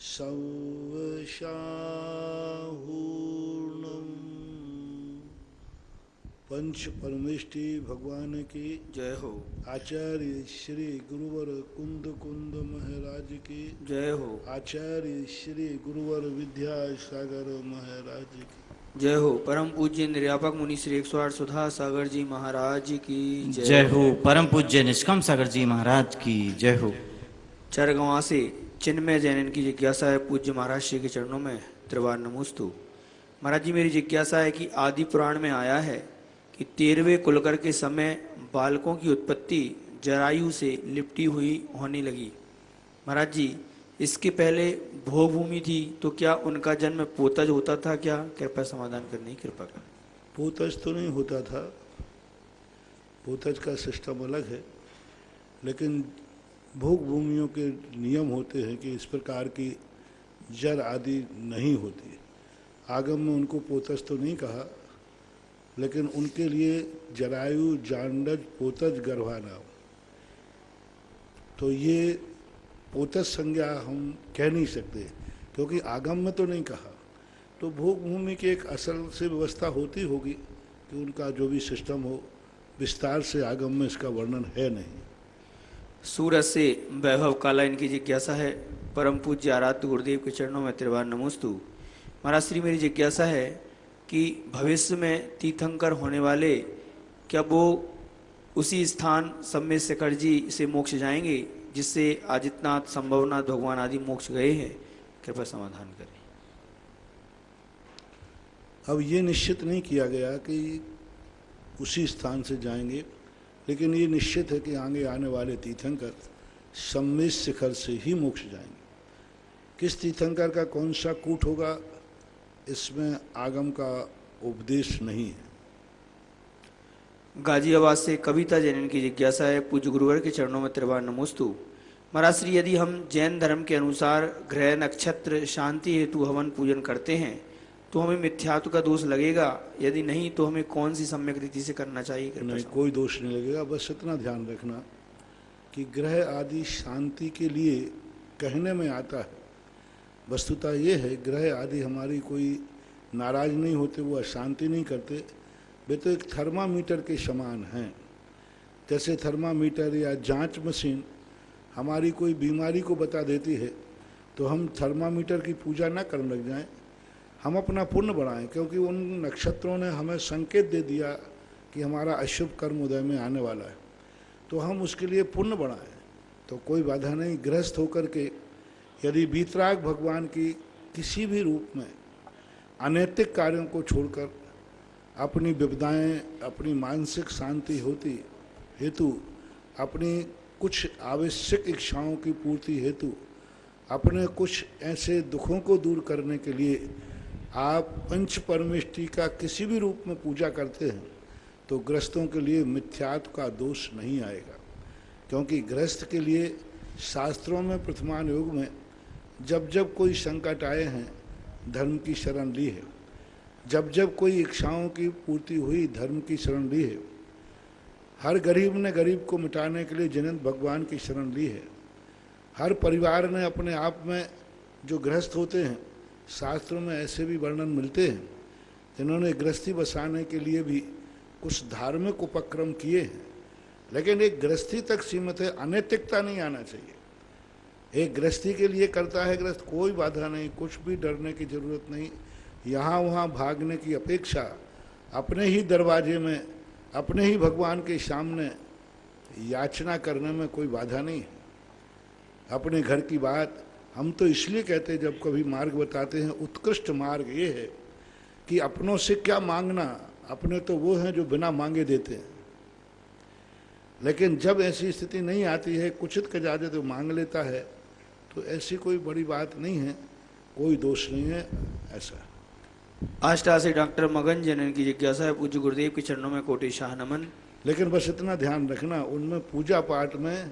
सौशाहूर्णम पंच परमेष्टि भगवान की जय हो। आचार्य श्री गुरुवर कुंद कुंद महाराज की जय हो। आचार्य श्री गुरुवर विद्यासागर महाराज की जय हो। परम पूज्य निर्यापक मुनि श्री 108 सुधा सागर जी महाराज की जय जय हो। हो। परम पूज्य निष्कम सागर जी महाराज की जय हो। चरगवां से चिन्मय जैन की जिज्ञासा है, पूज्य महाराज श्री के चरणों में त्रिवार नमोस्तु। महाराज जी, मेरी जिज्ञासा है कि आदि पुराण में आया है कि 13वें कुलकर के समय बालकों की उत्पत्ति जरायु से लिपटी हुई होने लगी। महाराज जी, इसके पहले भोगभूमि थी, तो क्या उनका जन्म पोतज होता था क्या? कृपया समाधान करने की कृपा करें। पोतज तो नहीं होता था, पोतज का सिस्टम अलग है, लेकिन भोग भूमियों के नियम होते हैं कि इस प्रकार की जर आदि नहीं होती। आगम में उनको पोतज तो नहीं कहा, लेकिन उनके लिए जरायु जांडज पोतज गर्भानाम, तो ये पोतज संज्ञा हम कह नहीं सकते, क्योंकि आगम में तो नहीं कहा। तो भोग भूमि की एक असल से व्यवस्था होती होगी कि उनका जो भी सिस्टम हो, विस्तार से आगम में इसका वर्णन है नहीं। सूरज से वैभव काला इनकी जिज्ञासा है, परम पूज्य आराध्य गुरुदेव के चरणों में त्रिवार नमोस्तु। महाराज श्री, मेरी जिज्ञासा है कि भविष्य में तीर्थंकर होने वाले क्या वो उसी स्थान सम्मेद शिखर जी से मोक्ष जाएंगे जिससे आदित्यनाथ, संभवनाथ, भगवान आदि मोक्ष गए हैं? कृपया समाधान करें। अब ये निश्चित नहीं किया गया कि उसी स्थान से जाएंगे, लेकिन ये निश्चित है कि आगे आने वाले तीर्थंकर सम्मेद शिखर से ही मोक्ष जाएंगे। किस तीर्थंकर का कौन सा कूट होगा, इसमें आगम का उपदेश नहीं है। गाजियाबाद से कविता जैन की जिज्ञासा है, पूज्य गुरुवर के चरणों में त्रिवार नमोस्तु। महाराज श्री, यदि हम जैन धर्म के अनुसार ग्रह नक्षत्र शांति हेतु हवन पूजन करते हैं तो हमें मिथ्यात्व का दोष लगेगा? यदि नहीं तो हमें कौन सी सम्यक रीति से करना चाहिए? नहीं, कोई दोष नहीं लगेगा। बस इतना ध्यान रखना कि ग्रह आदि शांति के लिए कहने में आता है, वस्तुतः ये है ग्रह आदि हमारी कोई नाराज नहीं होते, वो अशांति नहीं करते। वे तो एक थर्मामीटर के समान हैं। जैसे थर्मामीटर या जांच मशीन हमारी कोई बीमारी को बता देती है, तो हम थर्मामीटर की पूजा ना करने लग जाएं, हम अपना पुण्य बढ़ाएं, क्योंकि उन नक्षत्रों ने हमें संकेत दे दिया कि हमारा अशुभ कर्म उदय में आने वाला है, तो हम उसके लिए पुण्य बढ़ाएं, तो कोई बाधा नहीं। गृहस्थ होकर के यदि वीतराग भगवान की किसी भी रूप में अनैतिक कार्यों को छोड़कर अपनी विपदाएं, अपनी मानसिक शांति होती हेतु, अपनी कुछ आवश्यक इच्छाओं की पूर्ति हेतु, अपने कुछ ऐसे दुखों को दूर करने के लिए आप पंच परमेष्टि का किसी भी रूप में पूजा करते हैं, तो गृहस्थों के लिए मिथ्यात्व का दोष नहीं आएगा। क्योंकि गृहस्थ के लिए शास्त्रों में प्रथमान युग में जब जब कोई संकट आए हैं, धर्म की शरण ली है। जब जब कोई इच्छाओं की पूर्ति हुई, धर्म की शरण ली है। हर गरीब ने गरीब को मिटाने के लिए जिनेंद्र भगवान की शरण ली है। हर परिवार ने अपने आप में जो गृहस्थ होते हैं, शास्त्रों में ऐसे भी वर्णन मिलते हैं जिन्होंने गृहस्थी बसाने के लिए भी कुछ धार्मिक उपक्रम किए हैं, लेकिन एक गृहस्थी तक सीमित है, अनैतिकता नहीं आना चाहिए। एक गृहस्थी के लिए करता है गृहस्थ, कोई बाधा नहीं, कुछ भी डरने की जरूरत नहीं। यहाँ वहाँ भागने की अपेक्षा अपने ही दरवाजे में, अपने ही भगवान के सामने याचना करने में कोई बाधा नहीं है। अपने घर की बात हम तो इसलिए कहते हैं, जब कभी मार्ग बताते हैं, उत्कृष्ट मार्ग ये है कि अपनों से क्या मांगना, अपने तो वो हैं जो बिना मांगे देते हैं। लेकिन जब ऐसी स्थिति नहीं आती है, कुचित के जाते तो मांग लेता है, तो ऐसी कोई बड़ी बात नहीं है, कोई दोष नहीं है ऐसा। आष्टा से डॉक्टर मगन जैन की जिज्ञासा है, पूज्य गुरुदेव के चरणों में कोटि शाह नमन। लेकिन बस इतना ध्यान रखना, उनमें पूजा पाठ में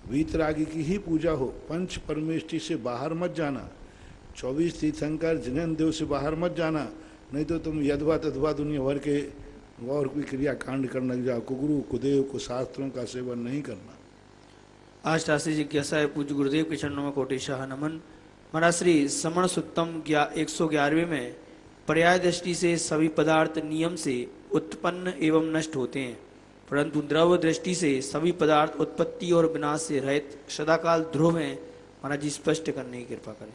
वीतरागी की ही पूजा हो, पंच परमेष्टि से बाहर मत जाना, 24 तीर्थंकर जिनेंद्र देव से बाहर मत जाना, नहीं तो तुम यदवा तदवा दुनिया भर के और कोई क्रिया कांड करने लग जाओ। कुगुरु कुदेव को शास्त्रों का सेवन नहीं करना। आष्टा से जिज्ञासा है, पूज्य गुरुदेव के चरणों में कोटि शाह नमन। महाराज श्री समण सुत्तम 111वें में पर्याय दृष्टि से सभी पदार्थ नियम से उत्पन्न एवं नष्ट होते हैं, परंतु द्रव दृष्टि से सभी पदार्थ उत्पत्ति और विनाश से रहित सदाकाल ध्रुव हैं। महाराज जी स्पष्ट करने की कृपा करें।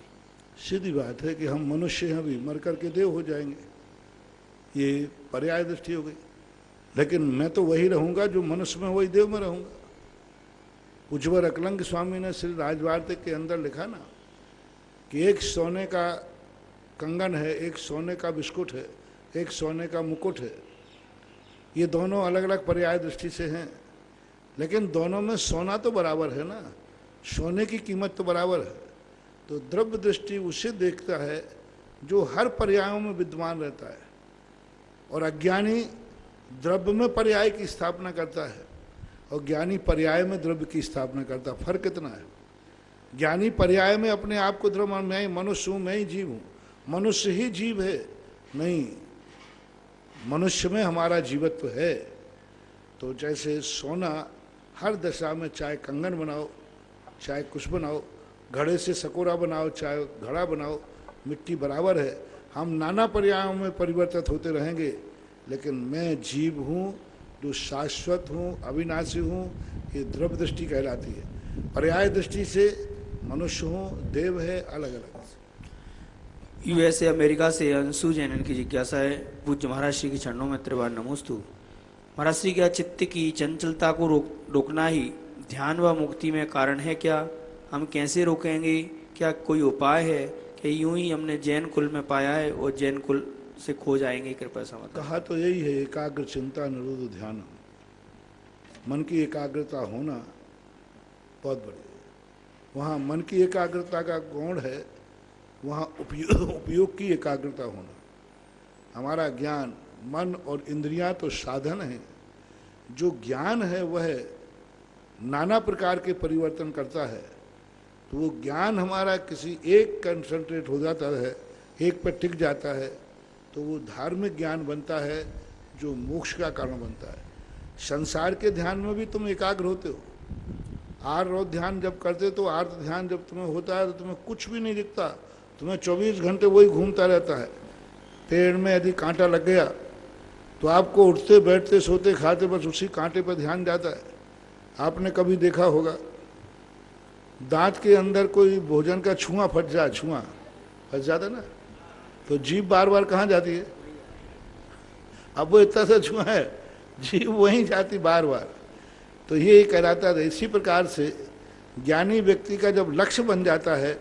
सीधी बात है कि हम मनुष्य हैं, भी मर करके देव हो जाएंगे, ये पर्याय दृष्टि हो गई। लेकिन मैं तो वही रहूंगा जो मनुष्य में, वही देव में रहूंगा। उज्ज्वल अकलंग स्वामी ने श्री राजवार्तिक के अंदर लिखा ना कि एक सोने का कंगन है, एक सोने का बिस्कुट है, एक सोने का मुकुट है। ये दोनों अलग अलग पर्याय दृष्टि से हैं, लेकिन दोनों में सोना तो बराबर है ना, सोने की कीमत तो बराबर है। तो द्रव्य दृष्टि उसे देखता है जो हर पर्यायों में विद्यमान रहता है, और अज्ञानी द्रव्य में पर्याय की स्थापना करता है और ज्ञानी पर्याय में द्रव्य की स्थापना करता है। फर्क कितना है? ज्ञानी पर्याय में अपने आप को द्रव्य, मैं मनुष्य हूँ, मैं ही जीव हूँ। मनुष्य ही जीव है नहीं, मनुष्य में हमारा जीवत्व है। तो जैसे सोना हर दशा में, चाहे कंगन बनाओ, चाहे कुछ बनाओ, घड़े से सकोरा बनाओ, चाहे घड़ा बनाओ, मिट्टी बराबर है। हम नाना पर्यायों में परिवर्तित होते रहेंगे, लेकिन मैं जीव हूँ जो शाश्वत हूँ, अविनाशी हूँ। ये द्रव्य दृष्टि कहलाती है। पर्याय दृष्टि से मनुष्य हूँ, देव है, अलग अलग। यूएसए अमेरिका से अंशु जैन की जिज्ञासा है, पूज्य महाराज श्री के चरणों में त्रिवार नमोस्तु। महाराज श्री, क्या चित्त की चंचलता को रोकना ही ध्यान व मुक्ति में कारण है क्या? हम कैसे रोकेंगे? क्या कोई उपाय है? कि यूं ही हमने जैन कुल में पाया है और जैन कुल से खो जाएंगे? कृपया समझ। कहा तो यही है, एकाग्र चिंता निरोध ध्यान। मन की एकाग्रता होना बहुत बढ़िया है। वहाँ मन की एकाग्रता का गुण है, वहाँ उपयोग की एकाग्रता होना। हमारा ज्ञान, मन और इंद्रियां तो साधन हैं। जो ज्ञान है वह नाना प्रकार के परिवर्तन करता है। तो वो ज्ञान हमारा किसी एक कंसंट्रेट हो जाता है, एक पर टिक जाता है, तो वो धार्मिक ज्ञान बनता है जो मोक्ष का कारण बनता है। संसार के ध्यान में भी तुम एकाग्र होते हो। आर्य ध्यान जब करते तो आर्त ध्यान जब तुम्हें होता है तो तुम्हें कुछ भी नहीं दिखता, तुम्हें 24 घंटे वही घूमता रहता है। पेड़ में यदि कांटा लग गया तो आपको उठते बैठते सोते खाते बस उसी कांटे पर ध्यान जाता है। आपने कभी देखा होगा दांत के अंदर कोई भोजन का छुआ फंस जाए, छुआ फंस जाता है ना, तो जीभ बार बार कहाँ जाती है? अब वो इतना सा छुआ है, जीभ वहीं जाती बार बार। तो ये कहलाता है। इसी प्रकार से ज्ञानी व्यक्ति का जब लक्ष्य बन जाता है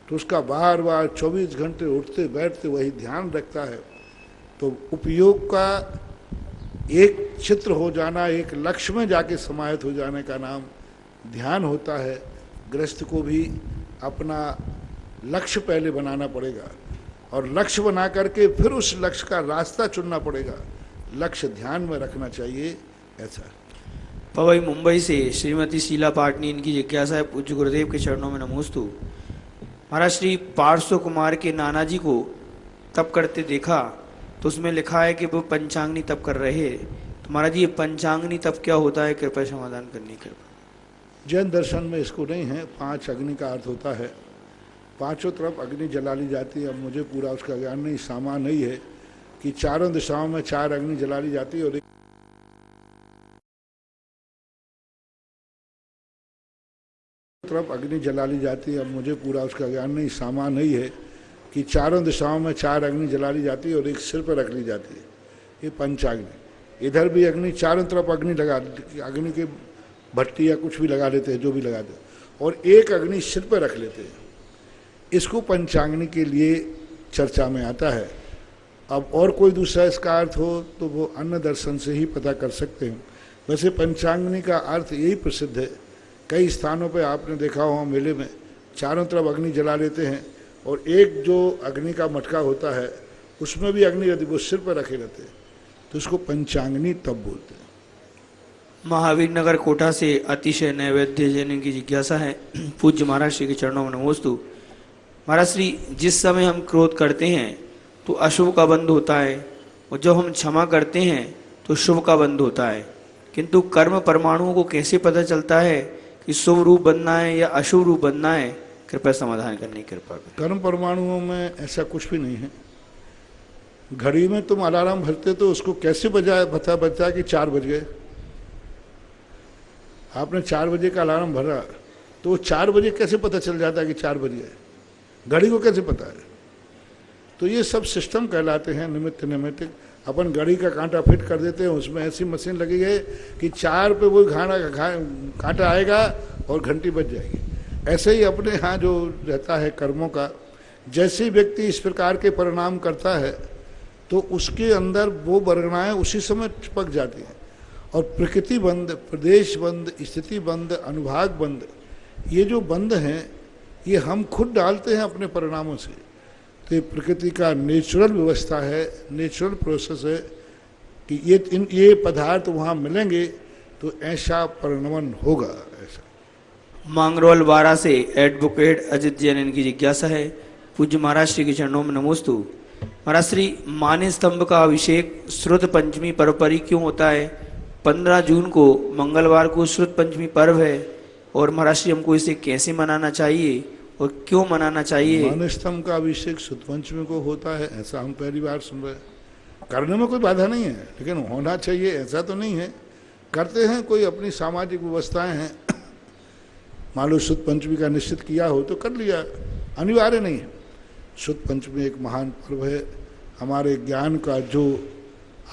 तो उसका बार बार 24 घंटे उठते बैठते वही ध्यान रखता है। तो उपयोग का एक चित्र हो जाना, एक लक्ष्य में जाके समाहित हो जाने का नाम ध्यान होता है। गृहस्थ को भी अपना लक्ष्य पहले बनाना पड़ेगा और लक्ष्य बना करके फिर उस लक्ष्य का रास्ता चुनना पड़ेगा। लक्ष्य ध्यान में रखना चाहिए। ऐसा पवई मुंबई से श्रीमती शीला पाटनी, इनकी जिज्ञासा है, पूज्य गुरुदेव के चरणों में नमोस्तु। महाराज श्री, पार्श्व कुमार के नाना जी को तप करते देखा तो उसमें लिखा है कि वो पंचांगनी तप कर रहे हैं। तो महाराज जी, ये पंचांगनी तप क्या होता है? कृपया समाधान करने की कृपा। जैन दर्शन में इसको नहीं है। 5 अग्नि का अर्थ होता है, पांचों तरफ अग्नि जला ली जाती है। अब मुझे पूरा उसका ज्ञान नहीं, सामान नहीं है कि चारों दिशाओं में 4 अग्नि जला ली जाती है और तरफ अग्नि जला ली जाती है। अब मुझे पूरा उसका ज्ञान नहीं, सामान नहीं है कि चारों दिशाओं में 4 अग्नि जला ली जाती है और एक सिर पर रख ली जाती है। ये पंचाग्नि। इधर भी अग्नि, चारों तरफ अग्नि लगा, अग्नि के भट्टी या कुछ भी लगा लेते हैं, जो भी लगाते हैं, और एक अग्नि सिर पर रख लेते हैं। इसको पंचाग्नि के लिए चर्चा में आता है। अब और कोई दूसरा इसका अर्थ हो तो वो अन्य दर्शन से ही पता कर सकते हैं। वैसे पंचाग्नि का अर्थ यही प्रसिद्ध है। कई स्थानों पे आपने देखा हो मेले में चारों तरफ अग्नि जला लेते हैं और एक जो अग्नि का मटका होता है उसमें भी अग्नि यदि वो सिर पर रखे रहते हैं तो उसको पंचाग्नि तब बोलते हैं। महावीर नगर कोटा से अतिशय नैवेद्य जैन की जिज्ञासा है, पूज्य महाराज श्री के चरणों में नमोस्तु। महाराज श्री, जिस समय हम क्रोध करते हैं तो अशुभ का बंध होता है और जब हम क्षमा करते हैं तो शुभ का बंध होता है, किंतु कर्म परमाणुओं को कैसे पता चलता है कि शुभ रूप बनना है या अशुभ रूप बनना है? कृपया समाधान करने की कृपा करें। कर्म परमाणुओं में ऐसा कुछ भी नहीं है। घड़ी में तुम अलार्म भरते तो उसको कैसे बता कि 4 बज गए। आपने 4 बजे का अलार्म भरा तो 4 बजे कैसे पता चल जाता है कि 4 बज गए, घड़ी को कैसे पता है। तो ये सब सिस्टम कहलाते हैं निमित्त नैमित्तिक। अपन घड़ी का कांटा फिट कर देते हैं, उसमें ऐसी मशीन लगी है कि 4 पे वो कांटा आएगा और घंटी बज जाएगी। ऐसे ही अपने यहाँ जो रहता है कर्मों का, जैसे ही व्यक्ति इस प्रकार के परिणाम करता है तो उसके अंदर वो वर्गणाएँ उसी समय चिपक जाती हैं। और प्रकृति बंध, प्रदेश बंध, स्थिति बंध, अनुभाग बंध, ये जो बंध हैं ये हम खुद डालते हैं अपने परिणामों से। तो ये प्रकृति का नेचुरल व्यवस्था है, नेचुरल प्रोसेस है कि ये पदार्थ वहाँ मिलेंगे तो ऐसा परिणमन होगा। ऐसा मांगरोल 12 से एडवोकेट अजित जैन इनकी जिज्ञासा है। पूज्य महाराज श्री के चरणों में नमोस्तु। महाराज श्री, मान्य स्तंभ का अभिषेक श्रुत पंचमी पर्व पर ही क्यों होता है? 15 जून को मंगलवार को श्रुत पंचमी पर्व है और महाराज श्री हमको इसे कैसे मनाना चाहिए और क्यों मनाना चाहिए? मान्य स्तंभ का अभिषेक श्रुत पंचमी को होता है, ऐसा हम पहली बार सुन रहे हैं। करने में कोई बाधा नहीं है, लेकिन होना चाहिए ऐसा तो नहीं है। करते हैं, कोई अपनी सामाजिक व्यवस्थाएं हैं, मान लो शुद्ध पंचमी का निश्चित किया हो तो कर लिया, अनिवार्य नहीं है। शुद्ध पंचमी एक महान पर्व है। हमारे ज्ञान का जो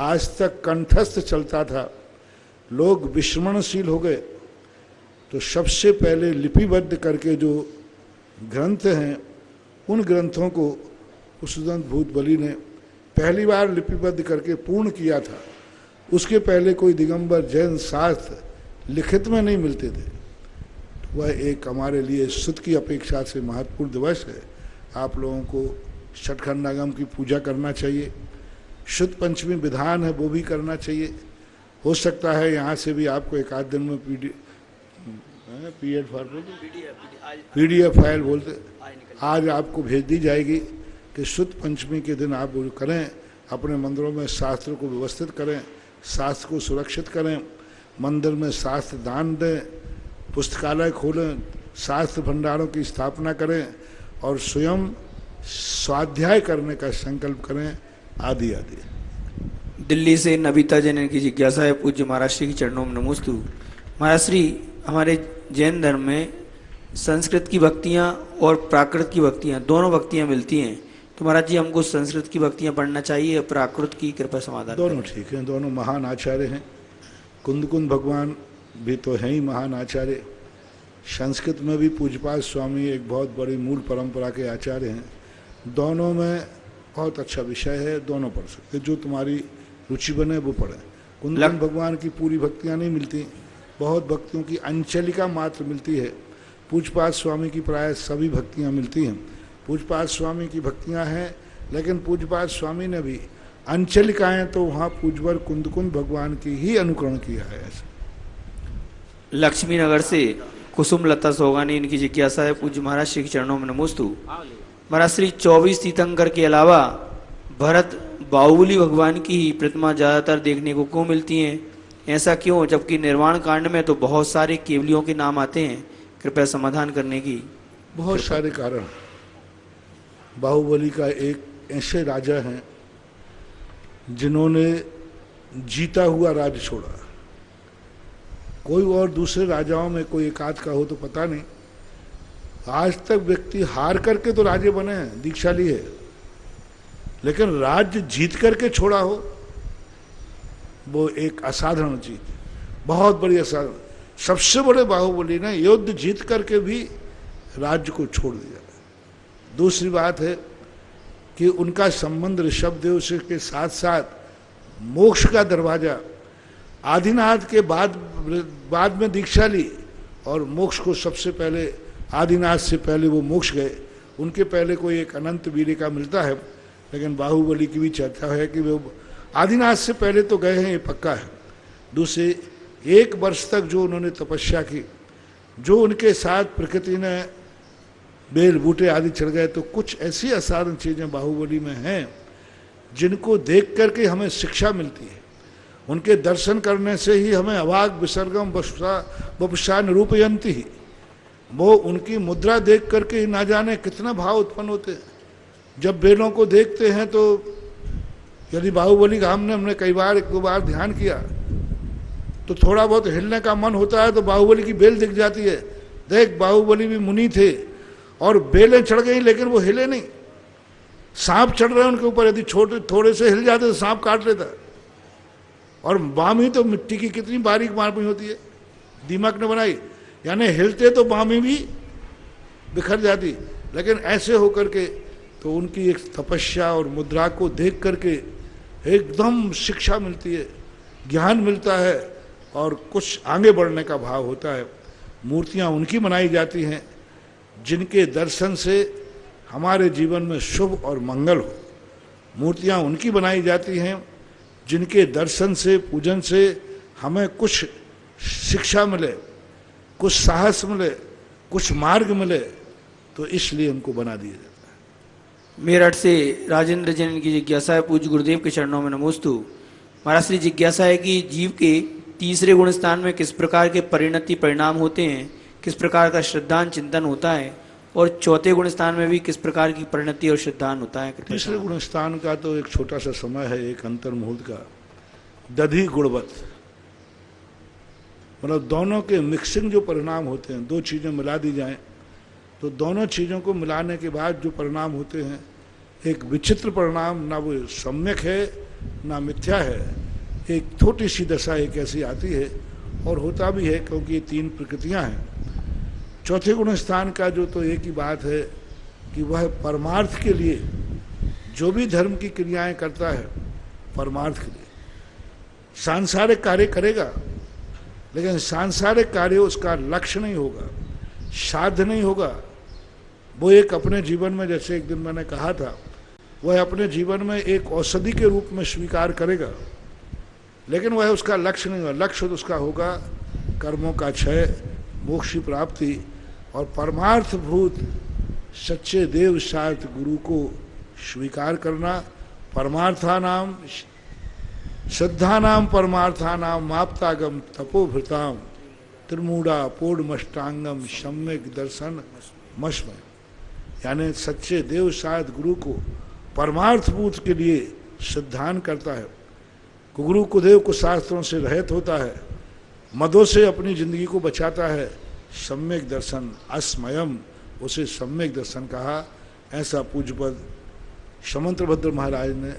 आज तक कंठस्थ चलता था, लोग विस्मरणशील हो गए, तो सबसे पहले लिपिबद्ध करके जो ग्रंथ हैं उन ग्रंथों को उसूदंत भूत बलि ने पहली बार लिपिबद्ध करके पूर्ण किया था। उसके पहले कोई दिगंबर जैन शास्त्र लिखित में नहीं मिलते थे। वह एक हमारे लिए शुद्ध की अपेक्षा से महत्वपूर्ण दिवस है। आप लोगों को षटखंडागम की पूजा करना चाहिए। शुद्ध पंचमी विधान है वो भी करना चाहिए। हो सकता है यहाँ से भी आपको एक आध दिन में PDF फाइल बोलते आज आपको भेज दी जाएगी कि शुद्ध पंचमी के दिन आप वो करें, अपने मंदिरों में शास्त्र को व्यवस्थित करें, शास्त्र को सुरक्षित करें, मंदिर में शास्त्र दान दें, पुस्तकालय खोलें, शास्त्र भंडारों की स्थापना करें और स्वयं स्वाध्याय करने का संकल्प करें, आदि आदि। दिल्ली से नबिता जैन की जिज्ञासा है। पूज्य महाराज श्री के चरणों में नमोस्तु। महाराज श्री, हमारे जैन धर्म में संस्कृत की भक्तियाँ और प्राकृत की भक्तियाँ दोनों भक्तियाँ मिलती हैं, तो महाराज जी हमको संस्कृत की भक्तियाँ पढ़ना चाहिए, प्राकृत की कृपा समाधान? दोनों ठीक हैं, दोनों महान आचार्य हैं। कुंदकुंद भगवान भी तो हैं ही महान आचार्य। संस्कृत में भी पूज्यपाद स्वामी एक बहुत बड़ी मूल परंपरा के आचार्य हैं। दोनों में बहुत अच्छा विषय है, दोनों पढ़ सकते, जो तुम्हारी रुचि बने वो पढ़ें। कुंदकुंद भगवान की पूरी भक्तियाँ नहीं मिलती, बहुत भक्तियों की अंचलिका मात्र मिलती है। पूज्यपाद स्वामी की प्राय सभी भक्तियाँ मिलती हैं। पूज्यपाद स्वामी की भक्तियाँ हैं, लेकिन पूज्यपाद स्वामी ने भी अंचलिकाएँ तो वहाँ पूज्यवर कुंदकुंद भगवान की ही अनुकरण किया है। ऐसा लक्ष्मी नगर से कुसुम लता सोगानी इनकी जिज्ञासा है। पूज्य महाराज श्री के चरणों में नमोस्तु। महाराज श्री, 24 तीर्थंकर के अलावा भरत बाहुबली भगवान की ही प्रतिमा ज़्यादातर देखने को क्यों मिलती हैं? ऐसा क्यों, जबकि निर्वाण कांड में तो बहुत सारे केवलियों के नाम आते हैं? कृपया समाधान करने की। बहुत सारे कारण। बाहुबली का एक ऐसे राजा हैं जिन्होंने जीता हुआ राज्य छोड़ा। कोई और दूसरे राजाओं में कोई एक आध का हो तो पता नहीं। आज तक व्यक्ति हार करके तो राजे बने हैं, दीक्षा ली है, लेकिन राज्य जीत करके छोड़ा हो वो एक असाधारण चीज, बहुत बड़ी असाधारण। सबसे बड़े बाहुबली ने युद्ध जीत करके भी राज्य को छोड़ दिया। दूसरी बात है कि उनका संबंध ऋषभदेव से के साथ साथ मोक्ष का दरवाजा, आदिनाथ के बाद में दीक्षा ली और मोक्ष को सबसे पहले, आदिनाथ से पहले वो मोक्ष गए। उनके पहले कोई एक अनंत वीर का मिलता है, लेकिन बाहुबली की भी चर्चा है कि वो आदिनाथ से पहले तो गए हैं, ये पक्का है। दूसरे 1 वर्ष तक जो उन्होंने तपस्या की, जो उनके साथ प्रकृति ने बेल बूटे आदि चढ़ गए, तो कुछ ऐसी असाधारण चीज़ें बाहुबली में हैं जिनको देख करके हमें शिक्षा मिलती है। उनके दर्शन करने से ही हमें अवाग विसर्गम वपुषा निरूपयंती ही, वो उनकी मुद्रा देख करके ही ना जाने कितना भाव उत्पन्न होते हैं। जब बेलों को देखते हैं तो यदि बाहुबली का हमने कई बार एक दो बार ध्यान किया तो थोड़ा बहुत हिलने का मन होता है तो बाहुबली की बेल दिख जाती है। देख, बाहुबली भी मुनि थे और बेलें चढ़ गई लेकिन वो हिले नहीं। सांप चढ़ रहे हैं उनके ऊपर, यदि छोटे थोड़े से हिल जाते तो सांप काट लेता। और बामी तो मिट्टी की कितनी बारीक बामी होती है, दीमक ने बनाई, यानी हिलते तो बामी भी बिखर जाती। लेकिन ऐसे होकर के तो उनकी एक तपस्या और मुद्रा को देख करके एकदम शिक्षा मिलती है, ज्ञान मिलता है और कुछ आगे बढ़ने का भाव होता है। मूर्तियाँ उनकी बनाई जाती हैं जिनके दर्शन से हमारे जीवन में शुभ और मंगल हो। मूर्तियाँ उनकी बनाई जाती हैं जिनके दर्शन से, पूजन से हमें कुछ शिक्षा मिले, कुछ साहस मिले, कुछ मार्ग मिले, तो इसलिए उनको बना दिया जाता है। मेरठ से राजेंद्र जैन की जिज्ञासा है, पूज्य गुरुदेव के चरणों में नमोस्तु। महाराज श्री जिज्ञासा है कि जीव के तीसरे गुण स्थान में किस प्रकार के परिणति परिणाम होते हैं, किस प्रकार का श्रद्धान चिंतन होता है, और चौथे गुण स्थान में भी किस प्रकार की परिणति और श्रद्धान होता है। तीसरे गुण स्थान का तो एक छोटा सा समय है, एक अंतर मुहूर्त का, दधि गुणवत, मतलब दोनों के मिक्सिंग जो परिणाम होते हैं, दो चीज़ें मिला दी जाएं तो दोनों चीज़ों को मिलाने के बाद जो परिणाम होते हैं, एक विचित्र परिणाम, ना वो सम्यक है ना मिथ्या है। एक छोटी सी दशा एक ऐसी आती है और होता भी है, क्योंकि ये तीन प्रकृतियां हैं। चौथे गुण स्थान का जो तो एक ही बात है कि वह परमार्थ के लिए जो भी धर्म की क्रियाएं करता है, परमार्थ के लिए सांसारिक कार्य करेगा, लेकिन सांसारिक कार्य उसका लक्ष्य नहीं होगा, साध्य नहीं होगा। वो एक अपने जीवन में, जैसे एक दिन मैंने कहा था, वह अपने जीवन में एक औषधि के रूप में स्वीकार करेगा, लेकिन वह उसका लक्ष्य नहीं होगा। लक्ष्य तो उसका होगा कर्मों का क्षय, मोक्ष की प्राप्ति और परमार्थभूत सच्चे देव सार्थ गुरु को स्वीकार करना। परमार्थानाम श्रद्धानाम परमार्थानाम माप्तागम तपोभृताम त्रिमूढ़ा पूर्णमष्टांगम सम्यक दर्शन मस्मय, यानी सच्चे देव साध गुरु को परमार्थभूत के लिए श्रद्धान करता है। गुरु कुदेव को शास्त्रों से रहित होता है, मदों से अपनी जिंदगी को बचाता है। सम्यक दर्शन अस्मयम, उसे सम्यक दर्शन कहा। ऐसा पूज्यपद समंत्रभद्र महाराज ने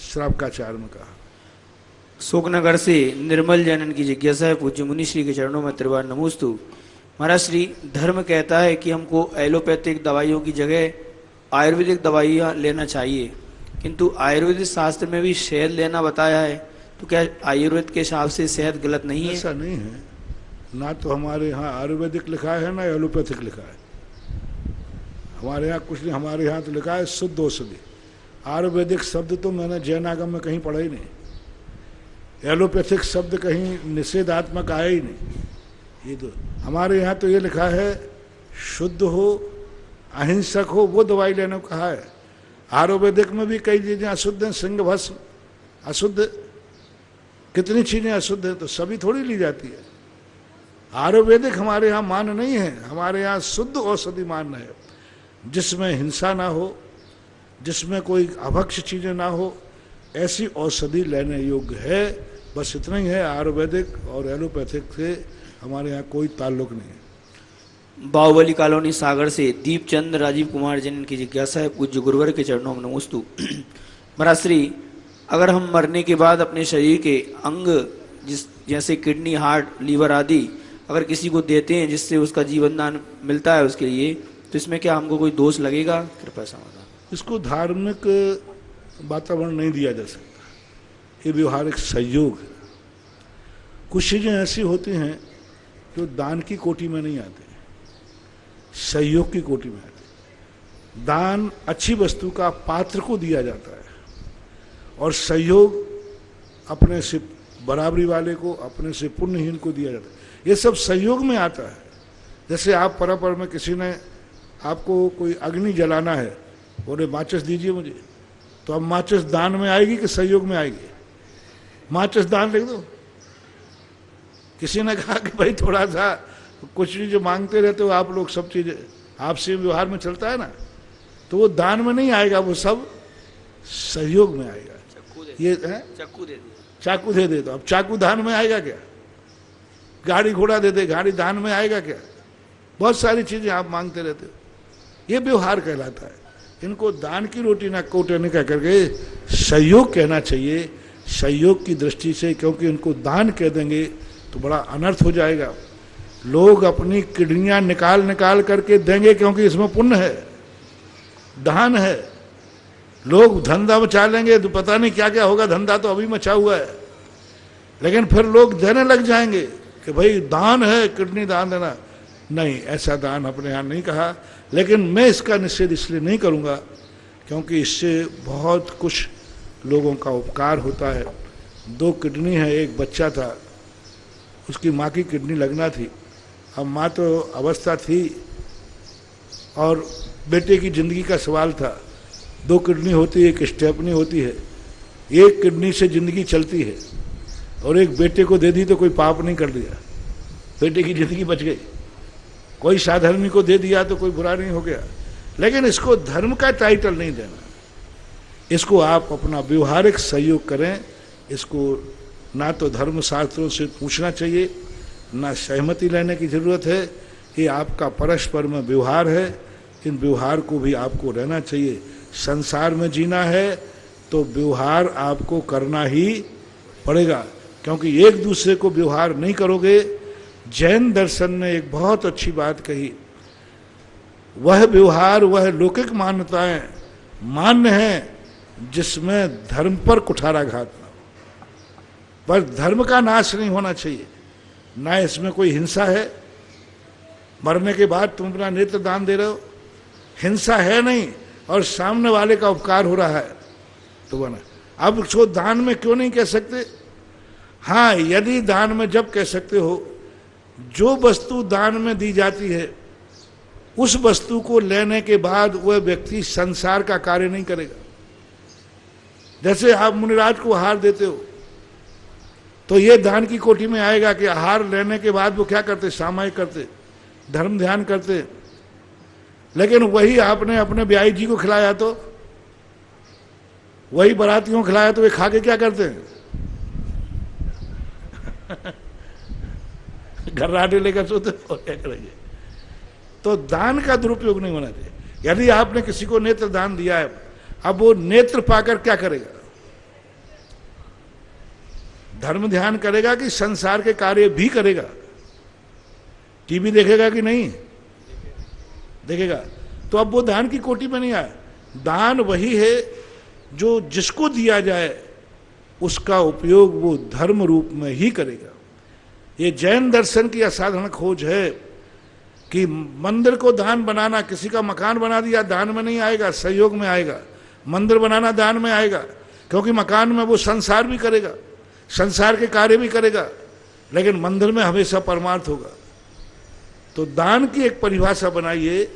श्रावकाचार्य में कहा। शोकनगर से निर्मल जैन की जिज्ञासा है, पूज्य मुनि श्री के चरणों में त्रिवार नमोस्तु। महाराज श्री, धर्म कहता है कि हमको एलोपैथिक दवाइयों की जगह आयुर्वेदिक दवाइयाँ लेना चाहिए, किंतु आयुर्वेदिक शास्त्र में भी शहद लेना बताया है, तो क्या आयुर्वेद के हिसाब से शहद गलत नहीं है? ऐसा नहीं है, ना तो हमारे यहाँ आयुर्वेदिक लिखा है ना एलोपैथिक लिखा है। हमारे यहाँ कुछ नहीं, हमारे यहाँ तो लिखा है शुद्ध औषधि। आयुर्वेदिक शब्द तो मैंने जैन आगम में कहीं पढ़ा ही नहीं, एलोपैथिक शब्द कहीं निषेधात्मक आया ही नहीं। ये तो हमारे यहाँ तो ये लिखा है शुद्ध हो, अहिंसक हो, वो दवाई लेने को कहा है। आयुर्वेदिक में भी कई चीजें अशुद्ध हैं, सिंह भस्म अशुद्ध, कितनी चीजें अशुद्ध हैं, तो सभी थोड़ी ली जाती है। आयुर्वेदिक हमारे यहाँ मान नहीं है, हमारे यहाँ शुद्ध औषधि मान है, जिसमें हिंसा ना हो, जिसमें कोई अभक्ष चीजें ना हो, ऐसी औषधि लेने योग्य है। बस इतना ही है, आयुर्वेदिक और एलोपैथिक से हमारे यहाँ कोई ताल्लुक नहीं है। बाहुबली कॉलोनी सागर से दीपचंद राजीव कुमार जैन की जिज्ञासा है, पूज्य गुरुवर के चरणों में नमोस्तु। महाराज श्री, अगर हम मरने के बाद अपने शरीर के अंग जैसे किडनी, हार्ट, लीवर आदि अगर किसी को देते हैं जिससे उसका जीवन दान मिलता है उसके लिए, तो इसमें क्या हमको कोई दोष लगेगा? कृपया समाधान। इसको धार्मिक वातावरण नहीं दिया जा सकता, ये व्यवहारिक सहयोग है। कुछ चीज़ें ऐसी होती हैं जो दान की कोटि में नहीं आती, सहयोग की कोटि में आती। दान अच्छी वस्तु का पात्र को दिया जाता है और सहयोग अपने से बराबरी वाले को, अपने से पुण्यहीन को दिया जाता है। ये सब सहयोग में आता है। जैसे आप परपर में किसी ने आपको कोई अग्नि जलाना है, बोले माचिस दीजिए मुझे, तो अब माचिस दान में आएगी कि सहयोग में आएगी? माचिस दान लिख दो। किसी ने कहा कि भाई थोड़ा सा तो कुछ चीज जो मांगते रहते हो आप लोग, सब चीज आपसे व्यवहार में चलता है ना, तो वो दान में नहीं आएगा, वो सब सहयोग में आएगा। ये है चाकू दे दे, तो अब चाकू दान में आएगा क्या? गाड़ी घोड़ा दे दे, गाड़ी दान में आएगा क्या? बहुत सारी चीजें आप मांगते रहते हो, ये व्यवहार कहलाता है। इनको दान की रोटी ना कोटे नहीं कह करके सहयोग कहना चाहिए, सहयोग की दृष्टि से, क्योंकि इनको दान कह देंगे तो बड़ा अनर्थ हो जाएगा। लोग अपनी किडनियां निकाल निकाल करके देंगे क्योंकि इसमें पुण्य है, दान है। लोग धंधा मचा लेंगे तो पता नहीं क्या क्या होगा, धंधा तो अभी मचा हुआ है, लेकिन फिर लोग देने लग जाएंगे कि भाई दान है, किडनी दान देना। नहीं, ऐसा दान अपने यहाँ नहीं कहा, लेकिन मैं इसका निषेध इसलिए नहीं करूँगा क्योंकि इससे बहुत कुछ लोगों का उपकार होता है। 2 किडनी है, एक बच्चा था, उसकी माँ की किडनी लगना थी। अब माँ तो अवस्था थी और बेटे की ज़िंदगी का सवाल था। 2 किडनी होती है, एक स्टेपनी होती है, एक किडनी से ज़िंदगी चलती है, और एक बेटे को दे दी तो कोई पाप नहीं कर दिया, बेटे की ज़िंदगी बच गई। कोई साधर्मी को दे दिया तो कोई बुरा नहीं हो गया, लेकिन इसको धर्म का टाइटल नहीं देना। इसको आप अपना व्यवहारिक सहयोग करें। इसको ना तो धर्म शास्त्रों से पूछना चाहिए, ना सहमति लेने की जरूरत है। ये आपका परस्पर में व्यवहार है, इन व्यवहार को भी आपको रहना चाहिए। संसार में जीना है तो व्यवहार आपको करना ही पड़ेगा, क्योंकि एक दूसरे को व्यवहार नहीं करोगे। जैन दर्शन ने एक बहुत अच्छी बात कही, वह व्यवहार, वह लौकिक मान्यताएं मान्य हैं जिसमें धर्म पर कुठाराघात ना हो। पर धर्म का नाश नहीं होना चाहिए, ना इसमें कोई हिंसा है। मरने के बाद तुम अपना नेत्र दान दे रहे हो, हिंसा है नहीं, और सामने वाले का उपकार हो रहा है तो बना। अब उसको दान में क्यों नहीं कह सकते? हाँ, यदि दान में जब कह सकते हो, जो वस्तु दान में दी जाती है उस वस्तु को लेने के बाद वह व्यक्ति संसार का कार्य नहीं करेगा। जैसे आप मुनिराज को आहार देते हो तो ये दान की कोटि में आएगा कि आहार लेने के बाद वो क्या करते? सामायिक करते, धर्म ध्यान करते। लेकिन वही आपने अपने ब्याई जी को खिलाया, तो वही बारातियों को खिलाया, तो वे खा के क्या करते हैं? घर राडे लेकर सोते और क्या करेंगे? तो दान का दुरुपयोग नहीं होना चाहिए। यदि आपने किसी को नेत्र दान दिया है, अब वो नेत्र पाकर क्या करेगा? धर्म ध्यान करेगा कि संसार के कार्य भी करेगा? टीवी देखेगा कि नहीं देखेगा? तो अब वो दान की कोटि में नहीं आया। दान वही है जो जिसको दिया जाए उसका उपयोग वो धर्म रूप में ही करेगा। ये जैन दर्शन की असाधारण खोज है कि मंदिर को दान बनाना, किसी का मकान बना दिया, दान में नहीं आएगा, सहयोग में आएगा। मंदिर बनाना दान में आएगा, क्योंकि मकान में वो संसार भी करेगा, संसार के कार्य भी करेगा, लेकिन मंदिर में हमेशा परमार्थ होगा। तो दान की एक परिभाषा बनाइए,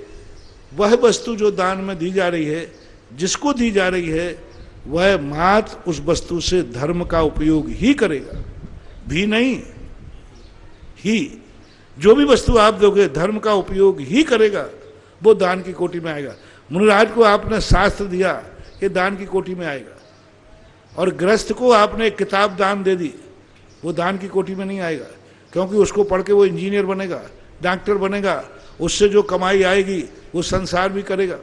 वह वस्तु जो दान में दी जा रही है, जिसको दी जा रही है, वह मात्र उस वस्तु से धर्म का उपयोग ही करेगा, भी नहीं ही। जो भी वस्तु आप दोगे धर्म का उपयोग ही करेगा, वो दान की कोटि में आएगा। मुनिराज को आपने शास्त्र दिया, ये दान की कोटि में आएगा। और गृहस्थ को आपने एक किताब दान दे दी, वो दान की कोटि में नहीं आएगा, क्योंकि उसको पढ़ के वो इंजीनियर बनेगा, डॉक्टर बनेगा, उससे जो कमाई आएगी वो संसार भी करेगा।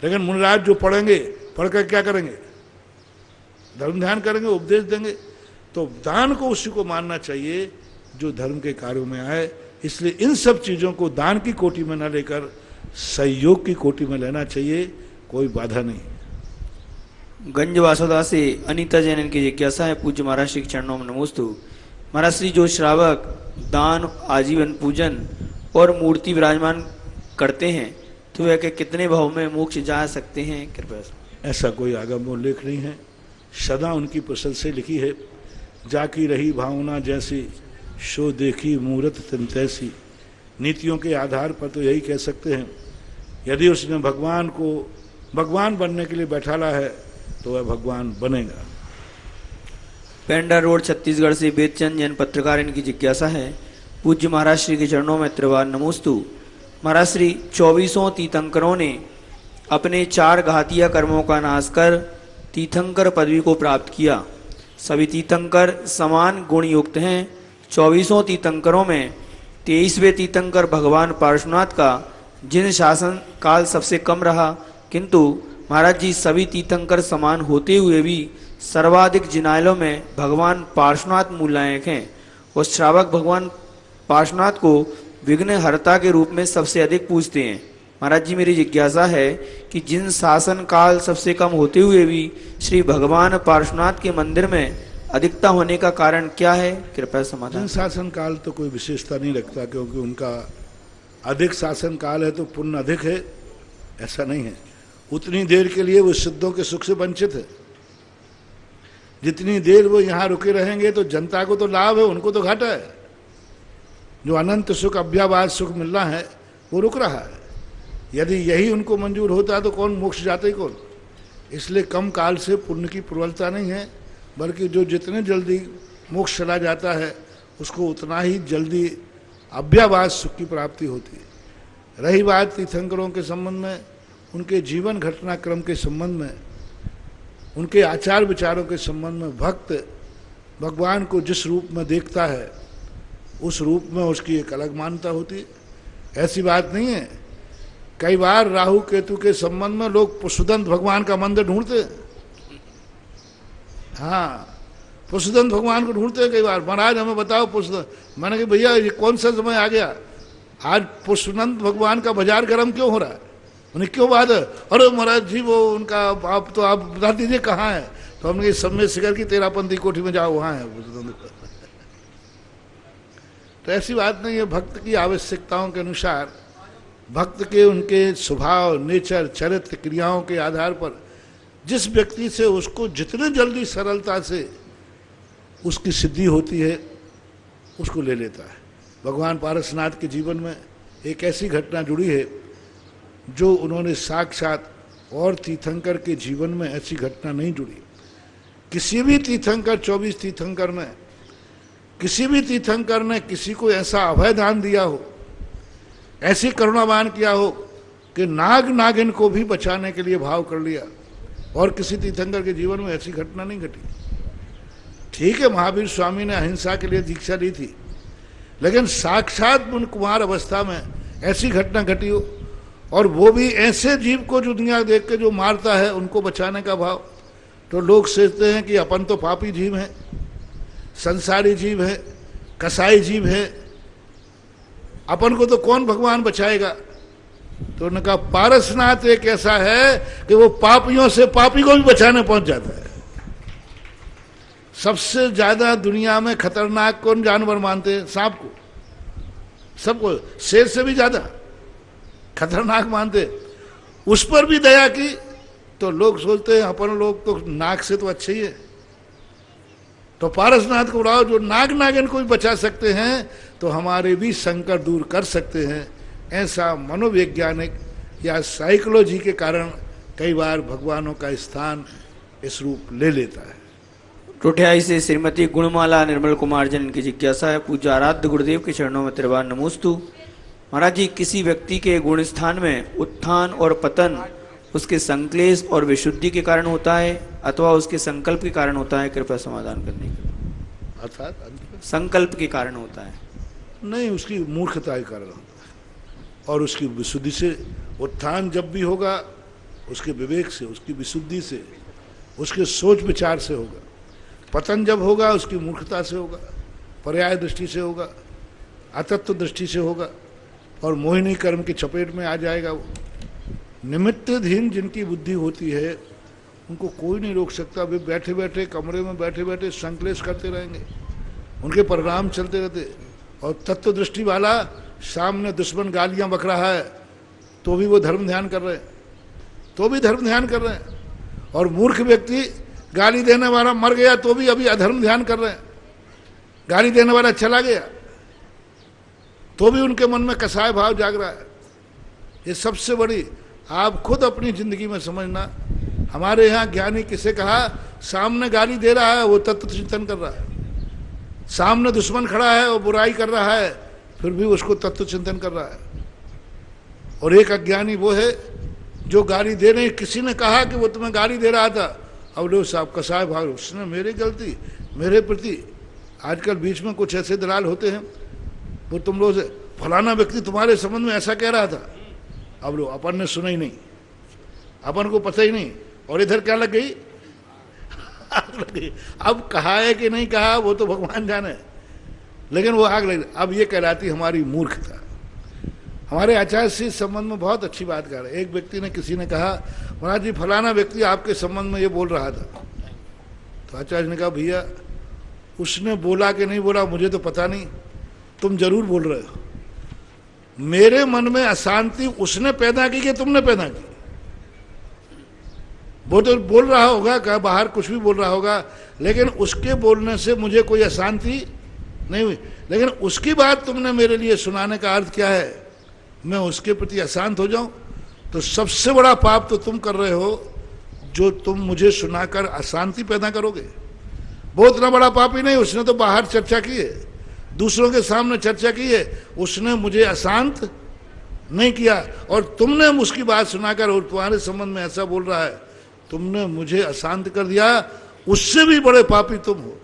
लेकिन मुनिराज जो पढ़ेंगे, पढ़कर क्या करेंगे? धर्म ध्यान करेंगे, उपदेश देंगे। तो दान को उसी को मानना चाहिए जो धर्म के कार्यों में आए। इसलिए इन सब चीज़ों को दान की कोटि में न लेकर सहयोग की कोटि में लेना चाहिए, कोई बाधा नहीं। गंज वासोदा से अनीता जैन की जिज्ञासा है, पूज्य महाराज श्री के चरणों में नमोस्तु। महाराज श्री जो श्रावक दान, आजीवन पूजन और मूर्ति विराजमान करते हैं तो वह के कितने भाव में मोक्ष जा सकते हैं? कृपया। ऐसा कोई आगम उल्लेख नहीं है, सदा उनकी प्रशंसा लिखी है। जाकी रही भावना जैसी, शो देखी मूरत तन तैसी। नीतियों के आधार पर तो यही कह सकते हैं, यदि उसने भगवान को भगवान बनने के लिए बैठाला है तो वह भगवान बनेगा। पेंडा रोड छत्तीसगढ़ से बेदचंद जैन पत्रकार, इनकी जिज्ञासा है, पूज्य महाराज श्री के चरणों में त्रिवार नमोस्तु। महाराज श्री 24 तीर्थंकरों ने अपने 4 घातीय कर्मों का नाश कर तीर्थंकर पदवी को प्राप्त किया। सभी तीर्थंकर समान गुण युक्त हैं। 24 तीर्थंकरों में 23वें तीर्थंकर भगवान पार्श्वनाथ का जिन शासन काल सबसे कम रहा, किंतु महाराज जी सभी तीर्थंकर समान होते हुए भी सर्वाधिक जिनायलों में भगवान पार्श्वनाथ मूलनायक हैं और श्रावक भगवान पार्श्वनाथ को विघ्न हर्ता के रूप में सबसे अधिक पूजते हैं। महाराज जी मेरी जिज्ञासा है कि जिन शासन काल सबसे कम होते हुए भी श्री भगवान पार्श्वनाथ के मंदिर में अधिकता होने का कारण क्या है, कृपया समाधान। जिन शासन काल तो कोई विशेषता नहीं रखता, क्योंकि उनका अधिक शासन काल है तो पुण्य अधिक है, ऐसा नहीं है। उतनी देर के लिए वो सिद्धों के सुख से वंचित है। जितनी देर वो यहाँ रुके रहेंगे तो जनता को तो लाभ है, उनको तो घाटा है। जो अनंत सुख अभ्यावाद सुख मिलना है वो रुक रहा है। यदि यही उनको मंजूर होता तो कौन मोक्ष जाते कौन। इसलिए कम काल से पुण्य की प्रबलता नहीं है, बल्कि जो जितने जल्दी मोक्ष चला जाता है उसको उतना ही जल्दी अभ्यावाद सुख की प्राप्ति होती है। रही बात तीर्थंकरों के संबंध में, उनके जीवन घटनाक्रम के संबंध में, उनके आचार विचारों के संबंध में, भक्त भगवान को जिस रूप में देखता है उस रूप में उसकी एक अलग मान्यता होती है। ऐसी बात नहीं है। कई बार राहु केतु के संबंध में लोग पुष्पदंत भगवान का मंदिर ढूंढते हैं। हाँ, पुष्पदंत भगवान को ढूंढते हैं कई बार। महाराज हमें बताओ पुष्पदंत। मैंने कहा भैया ये कौन सा समय आ गया, आज पुष्पदंत भगवान का बाजार गर्म क्यों हो रहा है। उन्हें क्यों बात है। अरे महाराज जी वो उनका आप तो आप बता दीजिए कहाँ है। तो हमने सब में शिखर की 13पंथी कोठी में जाओ, वहाँ है। तो ऐसी बात नहीं है। भक्त की आवश्यकताओं के अनुसार, भक्त के उनके स्वभाव, नेचर, चरित्र, क्रियाओं के आधार पर जिस व्यक्ति से उसको जितने जल्दी सरलता से उसकी सिद्धि होती है उसको ले लेता है। भगवान पारसनाथ के जीवन में एक ऐसी घटना जुड़ी है जो उन्होंने साक्षात, और तीर्थंकर के जीवन में ऐसी घटना नहीं जुड़ी। किसी भी तीर्थंकर, 24 तीर्थंकर में किसी भी तीर्थंकर ने किसी को ऐसा अभय दान दिया हो, ऐसी करुणावान किया हो कि नाग नागिन को भी बचाने के लिए भाव कर लिया, और किसी तीर्थंकर के जीवन में ऐसी घटना नहीं घटी। ठीक है, महावीर स्वामी ने अहिंसा के लिए दीक्षा दी थी, लेकिन साक्षात उन कुमार अवस्था में ऐसी घटना घटी हो, और वो भी ऐसे जीव को जो दुनिया देख के जो मारता है उनको बचाने का भाव। तो लोग सोचते हैं कि अपन तो पापी जीव हैं, संसारी जीव है, कसाई जीव है, अपन को तो कौन भगवान बचाएगा। तो उन्होंने कहा पारसनाथ एक ऐसा है कि वो पापियों से पापी को भी बचाने पहुंच जाता है। सबसे ज्यादा दुनिया में खतरनाक कौन जानवर मानते हैं? सांप को। सबको, शेर से भी ज्यादा खतरनाक मानते। उस पर भी दया की तो लोग सोचते हैं अपन लोग तो नाग से तो अच्छे ही है। तो पारसनाथ को बुलाओ जो नाग नागिन को भी बचा सकते हैं तो हमारे भी संकट दूर कर सकते हैं। ऐसा मनोवैज्ञानिक या साइकोलॉजी के कारण कई बार भगवानों का स्थान इस रूप ले लेता है। टोठियाई से श्रीमती गुणमाला निर्मल कुमार जन की जिज्ञासा है। पूज्य आराध्य गुरुदेव के चरणों में त्रिवार नमोस्तु। महाराज जी, किसी व्यक्ति के गुण स्थान में उत्थान और पतन उसके संक्लेश और विशुद्धि के कारण होता है अथवा उसके संकल्प के कारण होता है, कृपया समाधान करने के। अर्थात संकल्प के कारण होता है? नहीं, उसकी मूर्खता के कारण होता है, और उसकी विशुद्धि से। उत्थान जब भी होगा उसके विवेक से, उसकी विशुद्धि से, उसके सोच विचार से होगा। पतन जब होगा उसकी मूर्खता से होगा, पर्याय दृष्टि से होगा, अतत्व दृष्टि से होगा, और मोहिनी कर्म की चपेट में आ जाएगा वो। निमित्तधीन जिनकी बुद्धि होती है उनको कोई नहीं रोक सकता। वे बैठे बैठे कमरे में बैठे बैठे संकलेश करते रहेंगे, उनके परिणाम चलते रहते। और तत्व दृष्टि वाला सामने दुश्मन गालियां बक रहा है तो भी वो धर्म ध्यान कर रहे हैं, तो भी धर्म ध्यान कर रहे हैं। और मूर्ख व्यक्ति गाली देने वाला मर गया तो भी अभी अधर्म ध्यान कर रहे हैं। गाली देने वाला चला गया तो भी उनके मन में कसाय भाव जाग रहा है। ये सबसे बड़ी, आप खुद अपनी जिंदगी में समझना। हमारे यहाँ ज्ञानी किसे कहा, सामने गाली दे रहा है वो तत्व चिंतन कर रहा है, सामने दुश्मन खड़ा है वो बुराई कर रहा है फिर भी उसको तत्व चिंतन कर रहा है। और एक अज्ञानी वो है जो गाली दे रहे, किसी ने कहा कि वो तुम्हें गाली दे रहा था, अब लो साहब कसाय भाग, उसने मेरी गलती मेरे प्रति। आजकल बीच में कुछ ऐसे दलाल होते हैं, वो तुम लोग से फलाना व्यक्ति तुम्हारे संबंध में ऐसा कह रहा था, अब लो अपन ने सुना ही नहीं, अपन को पता ही नहीं, और इधर क्या लग गई आग लग गई। अब कहा है कि नहीं कहा वो तो भगवान जाने, लेकिन वो आग लग। अब ये कहलाती हमारी मूर्खता। हमारे आचार्य से इस संबंध में बहुत अच्छी बात कर रहे। एक व्यक्ति ने, किसी ने कहा महाराज जी फलाना व्यक्ति आपके संबंध में ये बोल रहा था, तो आचार्य ने कहा भैया उसने बोला कि नहीं बोला मुझे तो पता नहीं, तुम जरूर बोल रहे हो। मेरे मन में अशांति उसने पैदा की कि तुमने पैदा की? वो तो बोल रहा होगा, कहा बाहर कुछ भी बोल रहा होगा, लेकिन उसके बोलने से मुझे कोई अशांति नहीं हुई। लेकिन उसकी बात तुमने मेरे लिए सुनाने का अर्थ क्या है, मैं उसके प्रति अशांत हो जाऊं? तो सबसे बड़ा पाप तो तुम कर रहे हो जो तुम मुझे सुनाकर अशांति पैदा करोगे। वो इतना बड़ा पाप ही नहीं, उसने तो बाहर चर्चा की है, दूसरों के सामने चर्चा की है, उसने मुझे अशांत नहीं किया। और तुमने उसकी बात सुनाकर, और तुम्हारे संबंध में ऐसा बोल रहा है, तुमने मुझे अशांत कर दिया, उससे भी बड़े पापी तुम हो।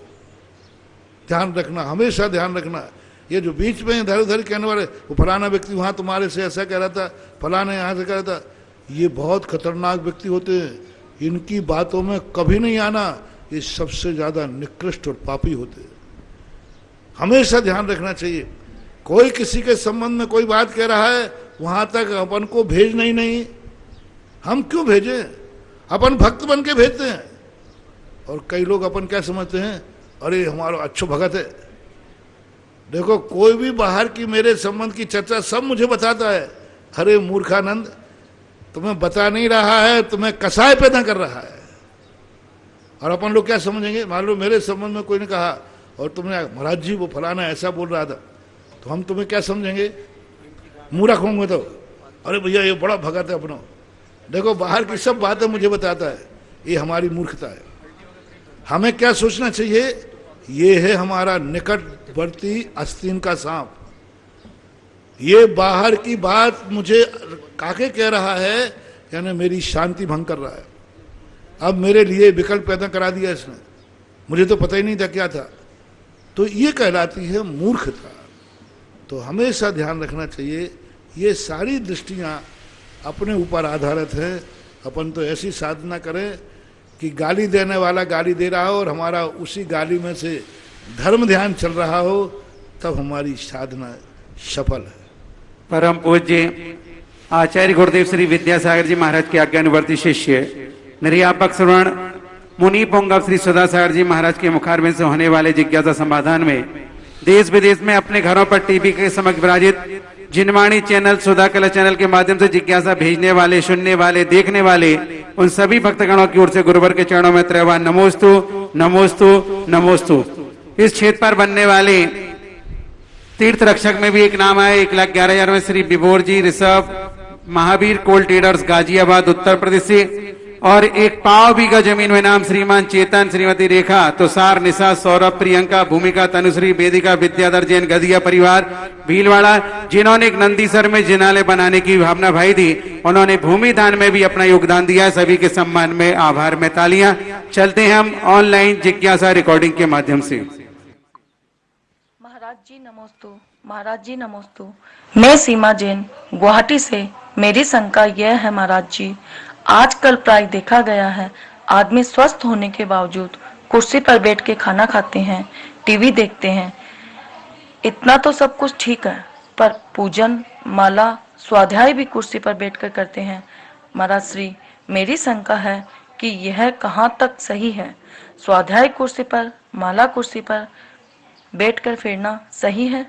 ध्यान रखना, हमेशा ध्यान रखना। ये जो बीच में इधर उधर कहने वाले, वो फलाना व्यक्ति वहां तुम्हारे से ऐसा कह रहा था, फलाना यहाँ से कह रहा था, ये बहुत खतरनाक व्यक्ति होते हैं, इनकी बातों में कभी नहीं आना, ये सबसे ज्यादा निकृष्ट और पापी होते हैं। हमेशा ध्यान रखना चाहिए। कोई किसी के संबंध में कोई बात कह रहा है, वहां तक अपन को भेजना ही नहीं। हम क्यों भेजें? अपन भक्त बन के भेजते हैं। और कई लोग अपन क्या समझते हैं, अरे हमारा अच्छो भगत है। देखो कोई भी बाहर की मेरे संबंध की चर्चा सब मुझे बताता है, अरे मूर्खानंद तुम्हें बता नहीं रहा है, तुम्हें कसाय पैदा कर रहा है। और अपन लोग क्या समझेंगे, मान लो मेरे संबंध में कोई ने कहा और तुमने महाराज जी वो फलाना ऐसा बोल रहा था, तो हम तुम्हें क्या समझेंगे, मूर्ख होंगे। तो अरे भैया ये बड़ा भगत है अपना, देखो बाहर की सब बातें मुझे बताता है। ये हमारी मूर्खता है। हमें क्या सोचना चाहिए, ये है हमारा निकटवर्ती आस्तीन का सांप। ये बाहर की बात मुझे काके कह रहा है, यानी मेरी शांति भंग कर रहा है। अब मेरे लिए विकल्प पैदा करा दिया इसने, मुझे तो पता ही नहीं था क्या था। तो ये कहलाती है मूर्खता। तो हमेशा ध्यान रखना चाहिए, ये सारी दृष्टियां अपने ऊपर आधारित है। अपन तो ऐसी साधना करें कि गाली देने वाला गाली दे रहा हो और हमारा उसी गाली में से धर्म ध्यान चल रहा हो, तब हमारी साधना सफल है। परम पूज्य आचार्य गुरुदेव श्री विद्यासागर जी महाराज के आज्ञानुवर्ती शिष्य निर्यापक श्रवण मुनि पुंगव श्री सदासागर जी महाराज के मुखारबिंद से होने वाले जिज्ञासा समाधान में देश विदेश में अपने घरों पर टीवी के समक्ष विराजित जिनवाणी चैनल, सुधा कला चैनल के माध्यम से जिज्ञासा भेजने वाले, सुनने वाले, देखने वाले उन सभी भक्तगणों की ओर से गुरुवर के चरणों में त्रैवार नमोस्तु नमोस्तु नमोस्तु। इस क्षेत्र पर बनने वाले तीर्थ रक्षक में भी एक नाम है। 1,11,000 में श्री विभोर जी ऋषभ महावीर कोल्ड ट्रेडर्स गाजियाबाद उत्तर प्रदेश से, और एक पाव बीघा जमीन में नाम श्रीमान चेतन, श्रीमती रेखा, तुषार, निशा, सौरभ, प्रियंका, भूमिका, तनुश्री, वेदिका, विद्याधर जैन गदिया परिवार भीलवाड़ा, जिन्होंने एक नंदीसर में जिनालय बनाने की भावना भाई थी, उन्होंने भूमि दान में भी अपना योगदान दिया। सभी के सम्मान में आभार में तालियां। चलते हैं हम ऑनलाइन जिज्ञासा रिकॉर्डिंग के माध्यम से। महाराज जी नमोस्तु, महाराज जी नमोस्तु। मैं सीमा जैन गुवाहाटी से। मेरी शंका यह है महाराज जी, आजकल प्राय देखा गया है आदमी स्वस्थ होने के बावजूद कुर्सी पर बैठ के खाना खाते हैं, टीवी देखते हैं। इतना तो सब कुछ ठीक है, पर पूजन, माला, स्वाध्याय भी कुर्सी पर बैठकर करते हैं। महाराज श्री, मेरी शंका है कि यह कहाँ तक सही है। स्वाध्याय कुर्सी पर, माला कुर्सी पर बैठकर फिरना सही है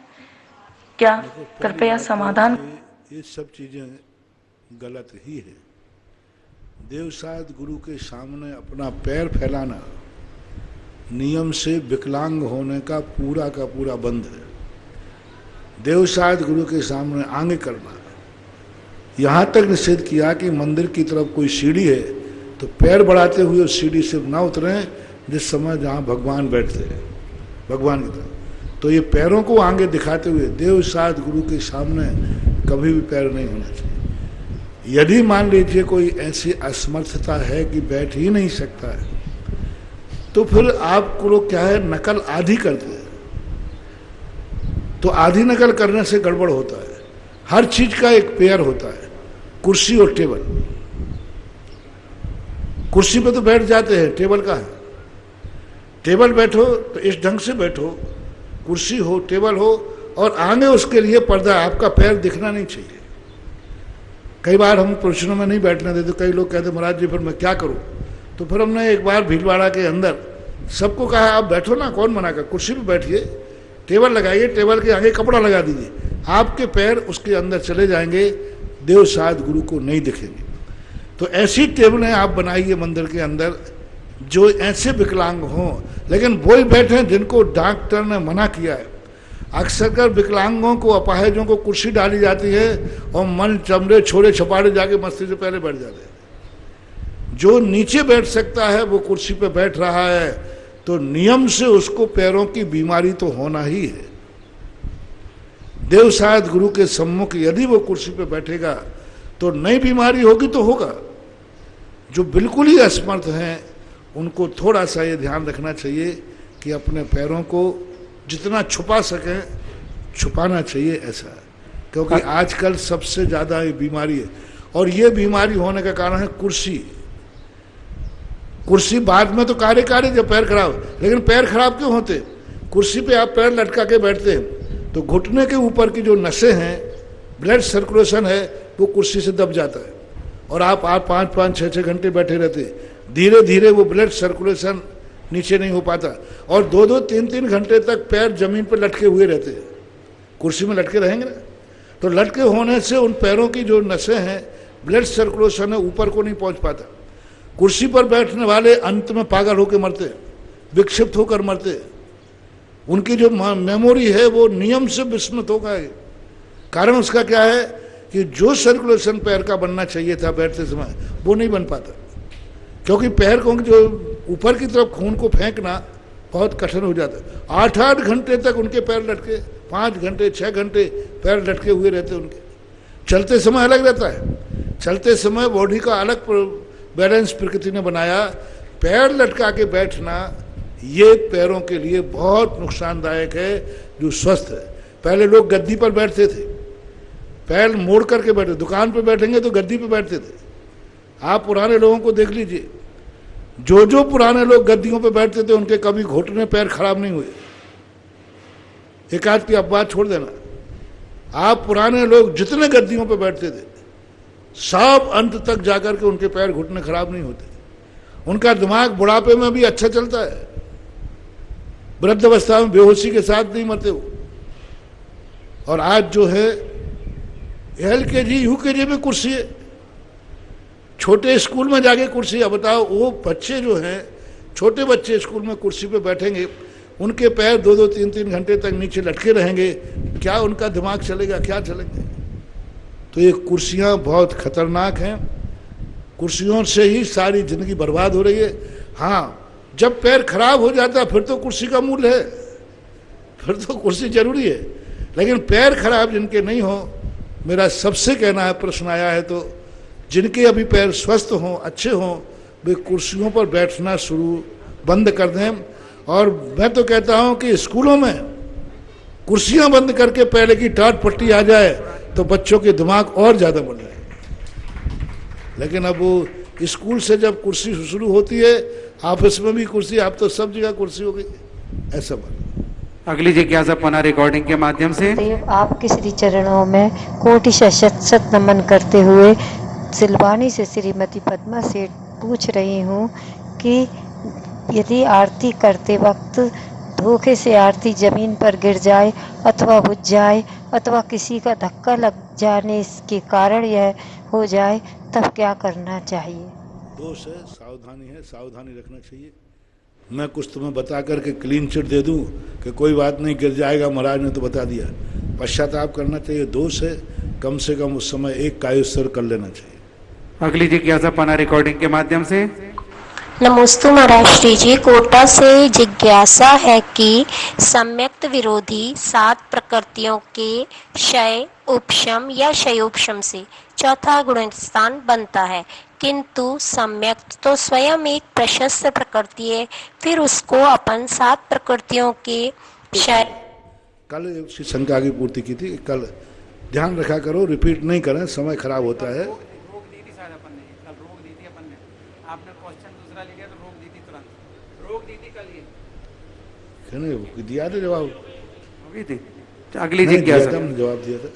क्या? कृपया समाधान। ये सब चीजें गलत ही है। देवसाद गुरु के सामने अपना पैर फैलाना नियम से विकलांग होने का पूरा बंद है। देवसाद गुरु के सामने आंगे करना, यहाँ तक निषेध किया कि मंदिर की तरफ कोई सीढ़ी है तो पैर बढ़ाते हुए उस सीढ़ी से ना उतरें जिस समय जहाँ भगवान बैठते हैं, भगवान की तरफ। तो ये पैरों को आगे दिखाते हुए देव साध गुरु के सामने कभी भी पैर नहीं होना चाहिए। यदि मान लीजिए कोई ऐसी असमर्थता है कि बैठ ही नहीं सकता है, तो फिर आपको लोग क्या है, नकल आधी करते हैं। तो आधी नकल करने से गड़बड़ होता है। हर चीज का एक पेयर होता है, कुर्सी और टेबल। कुर्सी पे तो बैठ जाते हैं, टेबल का है। टेबल बैठो तो इस ढंग से बैठो, कुर्सी हो, टेबल हो, और आगे उसके लिए पर्दा, आपका पैर दिखना नहीं चाहिए। कई बार हम प्रश्नों में नहीं बैठने देते, कई लोग कहते महाराज जी फिर मैं क्या करूं। तो फिर हमने एक बार भीलवाड़ा के अंदर सबको कहा आप बैठो ना, कौन मना कर, कुर्सी पे बैठिए, टेबल लगाइए, टेबल के आगे कपड़ा लगा दीजिए, आपके पैर उसके अंदर चले जाएंगे, देव साध गुरु को नहीं दिखेंगे। तो ऐसी टेबलें आप बनाइए मंदिर के अंदर जो ऐसे विकलांग हों, लेकिन वही बैठे जिनको डॉक्टर ने मना किया है। अक्सर कर विकलांगों को, अपाहिजों को कुर्सी डाली जाती है और मन चमड़े छोड़े छपाड़े जाके मस्ती से पहले बैठ जाते हैं। जो नीचे बैठ सकता है वो कुर्सी पे बैठ रहा है, तो नियम से उसको पैरों की बीमारी तो होना ही है। देव साध गुरु के सम्मुख यदि वो कुर्सी पे बैठेगा तो नई बीमारी होगी तो होगा। जो बिल्कुल ही असमर्थ हैं उनको थोड़ा सा ये ध्यान रखना चाहिए कि अपने पैरों को जितना छुपा सकें छुपाना चाहिए, ऐसा है। क्योंकि आजकल सबसे ज़्यादा ये बीमारी है, और ये बीमारी होने का कारण है कुर्सी। कुर्सी बाद में तो कार्य जब पैर खराब, लेकिन पैर खराब क्यों होते? कुर्सी पे आप पैर लटका के बैठते हैं तो घुटने के ऊपर की जो नसें हैं, ब्लड सर्कुलेशन है, वो कुर्सी से दब जाता है, और आप 5-5, 6-6 घंटे बैठे रहते हैं। धीरे धीरे वो ब्लड सर्कुलेशन नीचे नहीं हो पाता, और 2-2, 3-3 घंटे तक पैर जमीन पर लटके हुए रहते हैं। कुर्सी में लटके रहेंगे ना, तो लटके होने से उन पैरों की जो नसें हैं, ब्लड सर्कुलेशन है, ऊपर को नहीं पहुंच पाता। कुर्सी पर बैठने वाले अंत में पागल होकर मरते, विक्षिप्त होकर मरते। उनकी जो मेमोरी है वो नियम से विस्मृत हो गए। कारण उसका क्या है कि जो सर्कुलेशन पैर का बनना चाहिए था बैठते समय, वो नहीं बन पाता। क्योंकि पैर को जो ऊपर की तरफ खून को फेंकना बहुत कठिन हो जाता है। 8-8 घंटे तक उनके पैर लटके, 5 घंटे 6 घंटे पैर लटके हुए रहते उनके। चलते समय अलग रहता है, चलते समय बॉडी का अलग बैलेंस प्रकृति ने बनाया। पैर लटका के बैठना ये पैरों के लिए बहुत नुकसानदायक है जो स्वस्थ है। पहले लोग गद्दी पर बैठते थे, पैर मोड़ करके बैठते, दुकान पर बैठेंगे तो गद्दी पर बैठते थे। आप पुराने लोगों को देख लीजिए, जो पुराने लोग गद्दियों पे बैठते थे उनके कभी घुटने पैर खराब नहीं हुए। एक आध की अब बात छोड़ देना, आप पुराने लोग जितने गद्दियों पे बैठते थे सब अंत तक जाकर के उनके पैर घुटने खराब नहीं होते। उनका दिमाग बुढ़ापे में भी अच्छा चलता है, वृद्धावस्था में बेहोशी के साथ नहीं मरते वो। और आज जो है LKG UKG में कुर्सी है, छोटे स्कूल में जाके कुर्सी। अब बताओ, वो बच्चे जो हैं, छोटे बच्चे स्कूल में कुर्सी पे बैठेंगे, उनके पैर 2-2, 3-3 घंटे तक नीचे लटके रहेंगे, क्या उनका दिमाग चलेगा, क्या चलेंगे? तो ये कुर्सियां बहुत खतरनाक हैं। कुर्सियों से ही सारी जिंदगी बर्बाद हो रही है। हाँ, जब पैर खराब हो जाता है फिर तो कुर्सी का मूल्य है, फिर तो कुर्सी जरूरी है। लेकिन पैर खराब जिनके नहीं हो, मेरा सबसे कहना है, प्रश्न आया है तो जिनके अभी पैर स्वस्थ हों, अच्छे हों, वे कुर्सियों पर बैठना बंद कर दें। और मैं तो कहता हूं कि स्कूलों में कुर्सियां बंद करके पहले की टाट पट्टी आ जाए तो बच्चों के दिमाग और ज़्यादा बन जाए। लेकिन अब वो स्कूल से जब कुर्सी शुरू होती है, ऑफिस में भी कुर्सी, आप तो सब जगह कुर्सी हो गई, ऐसा बात। अगली जिज्ञासा पुनः रिकॉर्डिंग के माध्यम से। आपके श्री चरणों में कोटि शत नमन करते हुए सिलवानी से श्रीमती पद्मा सेठ पूछ रही हूँ कि यदि आरती करते वक्त धोखे से आरती जमीन पर गिर जाए अथवा बुझ जाए अथवा किसी का धक्का लग जाने के कारण यह हो जाए, तब क्या करना चाहिए? दोष है, सावधानी है, सावधानी रखना चाहिए। मैं कुछ तुम्हें बता करके क्लीन चिट दे दूं कि कोई बात नहीं, गिर जाएगा, महाराज ने तो बता दिया। पश्चाताप करना चाहिए। दोष है, कम से कम उस समय एक कायुस्तर कर लेना चाहिए। अगली जिज्ञासा पुनः रिकॉर्डिंग के माध्यम से। नमोस्तु महाराज श्री जी। कोटा से जिज्ञासा है कि सम्यक्त विरोधी 7 प्रकृतियों के क्षय उपशम या क्षयोपशम से चौथा गुणस्थान बनता है, किंतु सम्यक्त तो स्वयं एक प्रशस्त प्रकृति है, फिर उसको अपन 7 प्रकृतियों के क्षय। कल उसकी शंका की पूर्ति की थी। कल ध्यान रखा करो, रिपीट नहीं करें, समय खराब होता है। रोक दी थी शायद अपन ने, कल रोक दी थी अपन ने। आपने क्वेश्चन दूसरा लिया तो रोक दी थी, तुरंत रोक दी थी कल ये। कहने दिया था जवाब, हो गई थी। अगली नहीं दिया जिज्ञासा। था, हमने जवाब दिया था।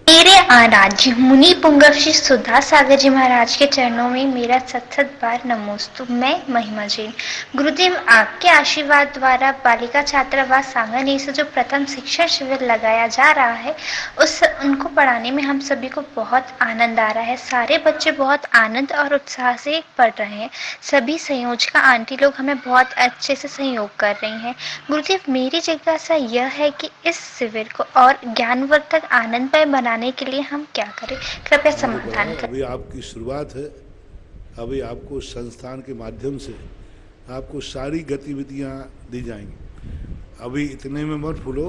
मेरे आराध्य मुनि पुंगव श्री सुधा सागर जी महाराज के चरणों में मेरा सत सत बार नमोस्तु। मैं महिमा जैन। गुरुदेव, आपके आशीर्वाद द्वारा बालिका छात्रावास सांगनेर से जो प्रथम शिक्षा शिविर लगाया जा रहा है, उनको पढ़ाने में हम सभी को बहुत आनंद आ रहा है। सारे बच्चे बहुत आनंद और उत्साह से पढ़ रहे हैं। सभी संयोजिका आंटी लोग हमें बहुत अच्छे से सहयोग कर रही हैं। गुरुदेव, मेरी जिज्ञासा यह है कि इस शिविर को और ज्ञानवर्धक आनंदमय बनाने के लिए हम क्या करें, कृपया समाधान करें। अभी आपकी शुरुआत है। अभी आपको संस्थान के माध्यम से आपको सारी गतिविधियां दी जाएंगी। अभी इतने में मत भूलो,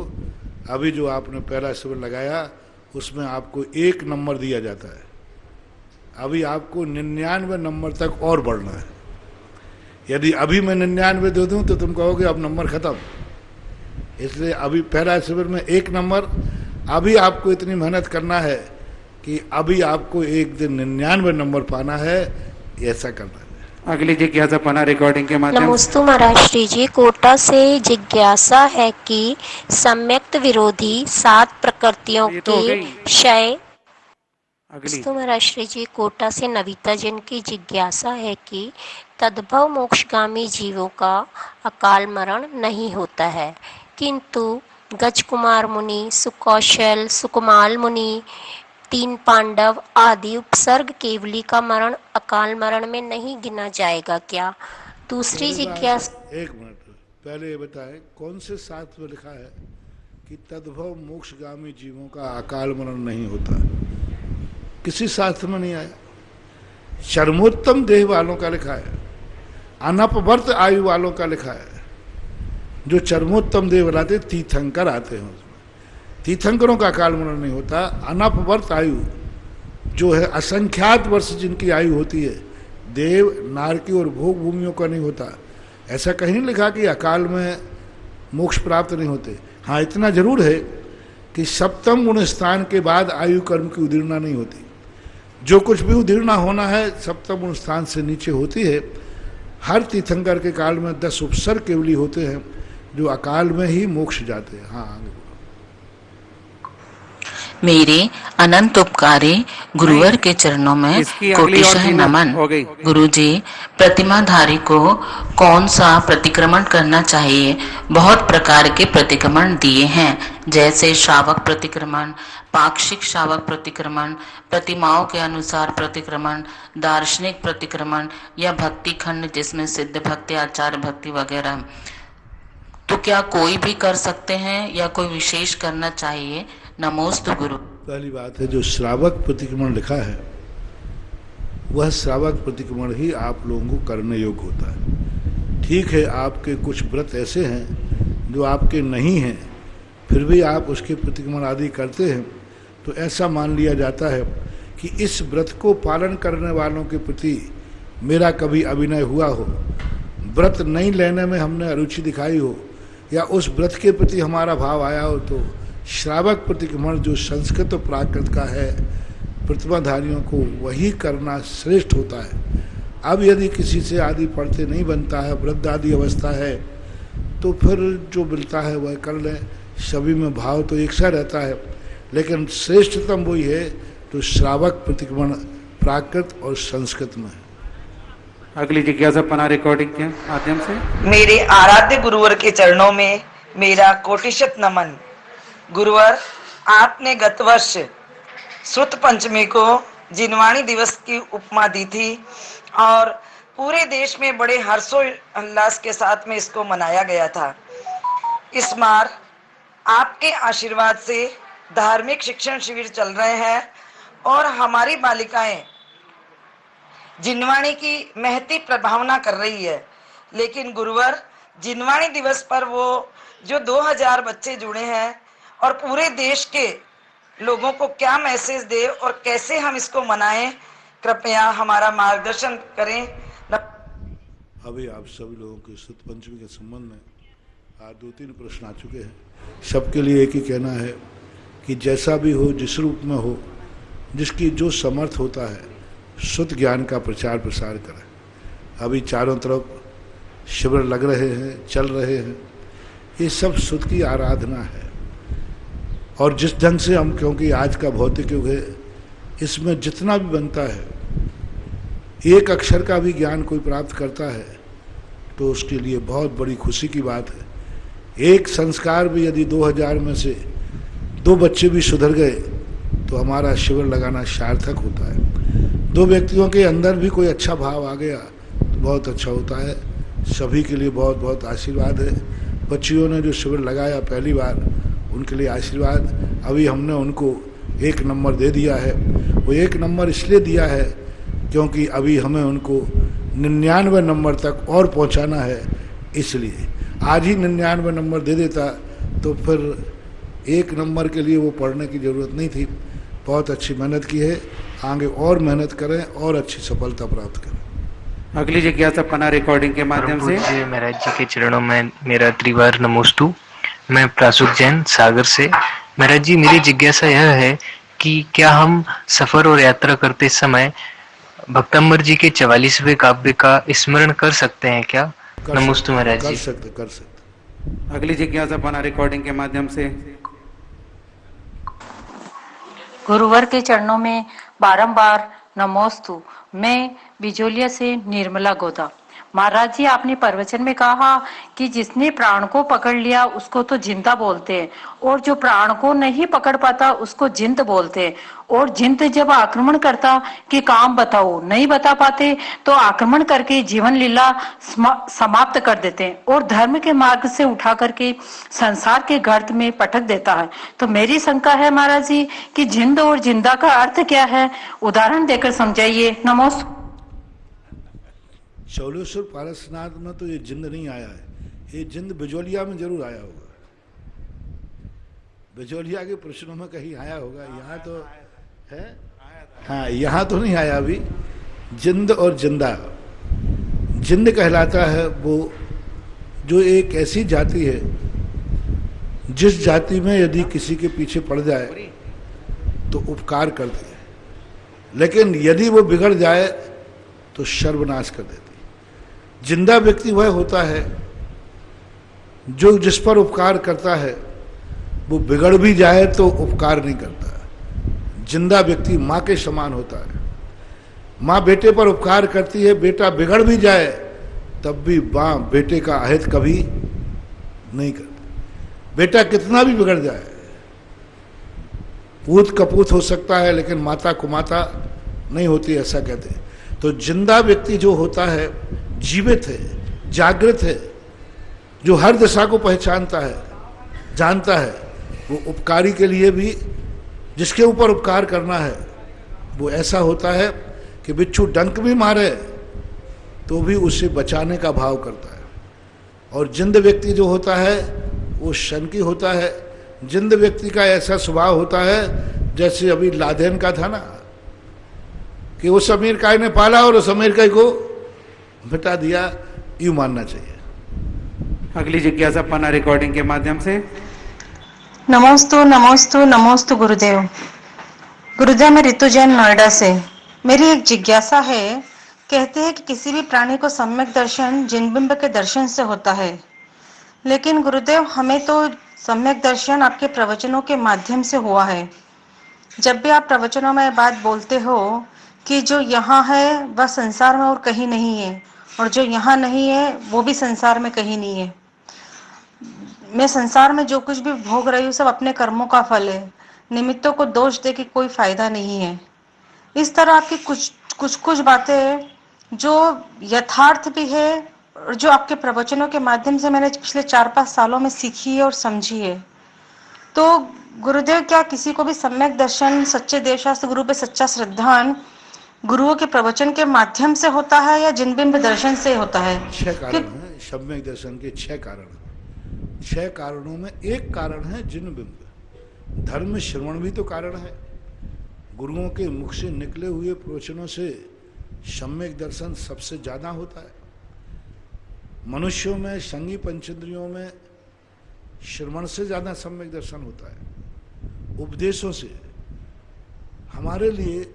अभी जो आपने पहला शिविर लगाया उसमें आपको 1 नंबर दिया जाता है। अभी आपको 99 नंबर तक और बढ़ना है। यदि अभी मैं 99 दे दूं तो तुम कहोगे अब नंबर खत्म। इसलिए अभी पहला शिविर में 1 नंबर। अभी आपको इतनी मेहनत करना है कि अभी आपको एक दिन 99 नंबर पाना है, ऐसा करना है। अगली जिज्ञासा पना रिकॉर्डिंग के माध्यम। नमोस्तु महाराज श्री जी। कोटा से जिज्ञासा है कि सम्यक्त विरोधी 7 प्रकृतियों के क्षय। नमोस्तु महाराज श्री जी। कोटा से नविता जैन की जिज्ञासा है कि तद्भव मोक्षगामी जीवों का अकाल मरण नहीं होता है, किंतु गजकुमार मुनि, सुकौशल, सुकुमाल मुनि, 3 पांडव आदि उपसर्ग केवली का मरण अकाल मरण में नहीं गिना जाएगा क्या? दूसरी जिज्ञासा। 1 मिनट पहले ये बताएं, कौन से शास्त्र में लिखा है कि तद्भव मोक्षगामी जीवों का अकाल मरण नहीं होता? किसी शास्त्र में नहीं आया। चरमोत्तम देह वालों का लिखा है, अनपवर्त आयु वालों का लिखा है। जो चरमोत्तम देव बनाते तीर्थंकर आते हैं, उसमें तीर्थंकरों का अकाल मरण नहीं होता। अनपवर्त आयु जो है, असंख्यात वर्ष जिनकी आयु होती है, देव नारकी और भोग भूमियों का नहीं होता। ऐसा कहीं नहीं लिखा कि अकाल में मोक्ष प्राप्त नहीं होते। हाँ, इतना जरूर है कि सप्तम गुण स्थान के बाद आयु कर्म की उदीर्णा नहीं होती। जो कुछ भी उदीर्णा होना है सप्तम गुण स्थान से नीचे होती है। हर तीर्थंकर के काल में 10 उपसर्ग केवली होते हैं जो अकाल में ही मोक्ष जाते हैं। हाँ, आगे मेरे अनंत उपकारी गुरुवर के चरणों में कोटिशः नमन। गुरुजी, प्रतिमाधारी को कौन सा प्रतिक्रमण करना चाहिए? बहुत प्रकार के प्रतिक्रमण दिए हैं, जैसे श्रावक प्रतिक्रमण, पाक्षिक श्रावक प्रतिक्रमण, प्रतिमाओं के अनुसार प्रतिक्रमण, दार्शनिक प्रतिक्रमण या भक्ति खंड जिसमें सिद्ध भक्ति, आचार्य भक्ति वगैरह। तो क्या कोई भी कर सकते हैं या कोई विशेष करना चाहिए? नमोस्तु गुरु। पहली बात है, जो श्रावक प्रतिक्रमण लिखा है वह श्रावक प्रतिक्रमण ही आप लोगों को करने योग्य होता है। ठीक है, आपके कुछ व्रत ऐसे हैं जो आपके नहीं हैं, फिर भी आप उसके प्रतिक्रमण आदि करते हैं, तो ऐसा मान लिया जाता है कि इस व्रत को पालन करने वालों के प्रति मेरा कभी अभिनय हुआ हो, व्रत नहीं लेने में हमने अरुचि दिखाई हो, या उस व्रत के प्रति हमारा भाव आया हो, तो श्रावक प्रतिक्रमण जो संस्कृत और प्राकृत का है, प्रतिमाधारियों को वही करना श्रेष्ठ होता है। अब यदि किसी से आदि पढ़ते नहीं बनता है, वृद्ध आदि अवस्था है, तो फिर जो मिलता है वह कर लें। सभी में भाव तो एक सा रहता है, लेकिन श्रेष्ठतम वही है तो श्रावक प्रतिक्रमण प्राकृत और संस्कृत में है। अगली जिज्ञासा पना रिकॉर्डिंग के माध्यम से। मेरे आराध्य गुरुवर के चरणों में मेरा कोटिशत नमन। गुरुवर, आपने गत वर्ष श्रुत पंचमी को जिनवाणी दिवस की उपमा दी थी और पूरे देश में बड़े हर्षोल्लास के साथ में इसको मनाया गया था। इस बार आपके आशीर्वाद से धार्मिक शिक्षण शिविर चल रहे हैं और हमारी बालिकाएं जिनवाणी की महती प्रभावना कर रही है। लेकिन गुरुवर, जिनवाणी दिवस पर वो जो 2000 बच्चे जुड़े हैं और पूरे देश के लोगों को क्या मैसेज दे और कैसे हम इसको मनाएं, कृपया हमारा मार्गदर्शन करें। अभी आप सभी लोगों के शुद्ध पंचमी के संबंध में आज 2-3 प्रश्न आ चुके हैं। सबके लिए एक ही कहना है कि जैसा भी हो, जिस रूप में हो, जिसकी जो समर्थ होता है, शुद्ध ज्ञान का प्रचार प्रसार करें। अभी चारों तरफ शिविर लग रहे हैं, चल रहे हैं, ये सब शुद्ध की आराधना है। और जिस ढंग से हम, क्योंकि आज का भौतिक युग है, इसमें जितना भी बनता है, एक अक्षर का भी ज्ञान कोई प्राप्त करता है तो उसके लिए बहुत बड़ी खुशी की बात है। एक संस्कार भी यदि 2000 में से 2 बच्चे भी सुधर गए तो हमारा शिविर लगाना सार्थक होता है। 2 व्यक्तियों के अंदर भी कोई अच्छा भाव आ गया तो बहुत अच्छा होता है। सभी के लिए बहुत बहुत आशीर्वाद है। बच्चियों ने जो शिविर लगाया पहली बार, उनके लिए आशीर्वाद। अभी हमने उनको 1 नंबर दे दिया है। वो 1 नंबर इसलिए दिया है क्योंकि अभी हमें उनको 99 नंबर तक और पहुंचाना है, इसलिए आज ही 99 नंबर दे देता तो फिर 1 नंबर के लिए वो पढ़ने की ज़रूरत नहीं थी। बहुत अच्छी मेहनत की है, आगे और मेहनत करें और अच्छी सफलता प्राप्त करें। अगली जिज्ञासा पन्ना रिकॉर्डिंग के माध्यम से। महाराज जी के चरणों में मेरा त्रिवार नमोस्तु। मैं प्रासुक जैन सागर से। महाराज जी, मेरी जिज्ञासा यह है कि क्या हम सफर और यात्रा करते समय भक्तम्बर जी के 44वें काव्य का स्मरण कर सकते हैं क्या? नमोस्तु महाराज जी। कर सकते। अगली जिज्ञासा पन्ना रिकॉर्डिंग के माध्यम से। गुरुवर के चरणों में बारंबार नमोस्तु। मैं बिजोलिया से निर्मला गोदा। महाराज जी, आपने प्रवचन में कहा कि जिसने प्राण को पकड़ लिया उसको तो जिंदा बोलते हैं, और जो प्राण को नहीं पकड़ पाता उसको जिंद बोलते हैं। और जिंद जब आक्रमण करता कि काम बताओ, नहीं बता पाते तो आक्रमण करके जीवन लीला समाप्त कर देते हैं और धर्म के मार्ग से उठा करके संसार के गर्त में पटक देता है। तो मेरी शंका है महाराज जी कि जिंद और जिंदा का अर्थ क्या है, उदाहरण देकर समझाइए। नमस्ते। शौलेश्वर पारसनाथ में तो ये जिंद नहीं आया है, ये जिंद बिजोलिया में जरूर आया होगा। बिजोलिया के प्रश्नों में कहीं आया होगा, यहाँ तो है। हाँ, यहाँ तो नहीं आया अभी। जिंद और जिंदा, जिंद कहलाता है वो जो एक ऐसी जाति है जिस जाति में यदि किसी के पीछे पड़ जाए तो उपकार करती है, लेकिन यदि वो बिगड़ जाए तो सर्वनाश कर देती है। जिंदा व्यक्ति वह होता है जो जिस पर उपकार करता है वो बिगड़ भी जाए तो उपकार नहीं करता। जिंदा व्यक्ति माँ के समान होता है। माँ बेटे पर उपकार करती है, बेटा बिगड़ भी जाए तब भी माँ बेटे का अहित कभी नहीं करती। बेटा कितना भी बिगड़ जाए, पूत कपूत हो सकता है लेकिन माता कुमाता नहीं होती, ऐसा कहते हैं। तो जिंदा व्यक्ति जो होता है जीवित है, जागृत है, जो हर दिशा को पहचानता है, जानता है, वो उपकारी के लिए भी, जिसके ऊपर उपकार करना है वो ऐसा होता है कि बिच्छू डंक भी मारे तो भी उसे बचाने का भाव करता है। और जिंद व्यक्ति जो होता है वो शनकी होता है। जिंद व्यक्ति का ऐसा स्वभाव होता है जैसे अभी लादेन का था ना, कि वो समीर काय ने पाला और समीर काय को मिटा दिया, यूं मानना चाहिए। अगली जिज्ञासा पन्ना रिकॉर्डिंग के माध्यम से। नमोस्तु नमोस्तु नमोस्तु गुरुदेव। गुरुदेव, मैं ऋतु जैन नोएडा से। मेरी एक जिज्ञासा है, कहते हैं कि किसी भी प्राणी को सम्यक दर्शन जिनबिंब के दर्शन से होता है, लेकिन गुरुदेव हमें तो सम्यक दर्शन आपके प्रवचनों के माध्यम से हुआ है। जब भी आप प्रवचनों में बात बोलते हो कि जो यहाँ है वह संसार में और कहीं नहीं है, और जो यहाँ नहीं है वो भी संसार में कहीं नहीं है। मैं संसार में जो कुछ भी भोग रही हूँ सब अपने कर्मों का फल है, निमित्तों को दोष दे के कोई फायदा नहीं है। इस तरह आपकी कुछ बातें जो यथार्थ भी है और जो आपके प्रवचनों के माध्यम से मैंने पिछले 4-5 सालों में सीखी है और समझी है। तो गुरुदेव, क्या किसी को भी सम्यक दर्शन, सच्चे देवशास्त्र गुरु पे सच्चा श्रद्धान गुरुओं के प्रवचन के माध्यम से होता है या जिनबिंब दर्शन से होता है? 6 कारण हैं सम्यक दर्शन के। 6 कारण। 6 कारणों में एक कारण है जिनबिंब। धर्म श्रवण भी तो कारण है। गुरुओं के मुख से निकले हुए प्रवचनों से सम्यक दर्शन सबसे ज्यादा होता है। मनुष्यों में संगी पंचेंद्रियों में श्रवण से ज्यादा सम्यक दर्शन होता है। उपदेशों से हमारे लिए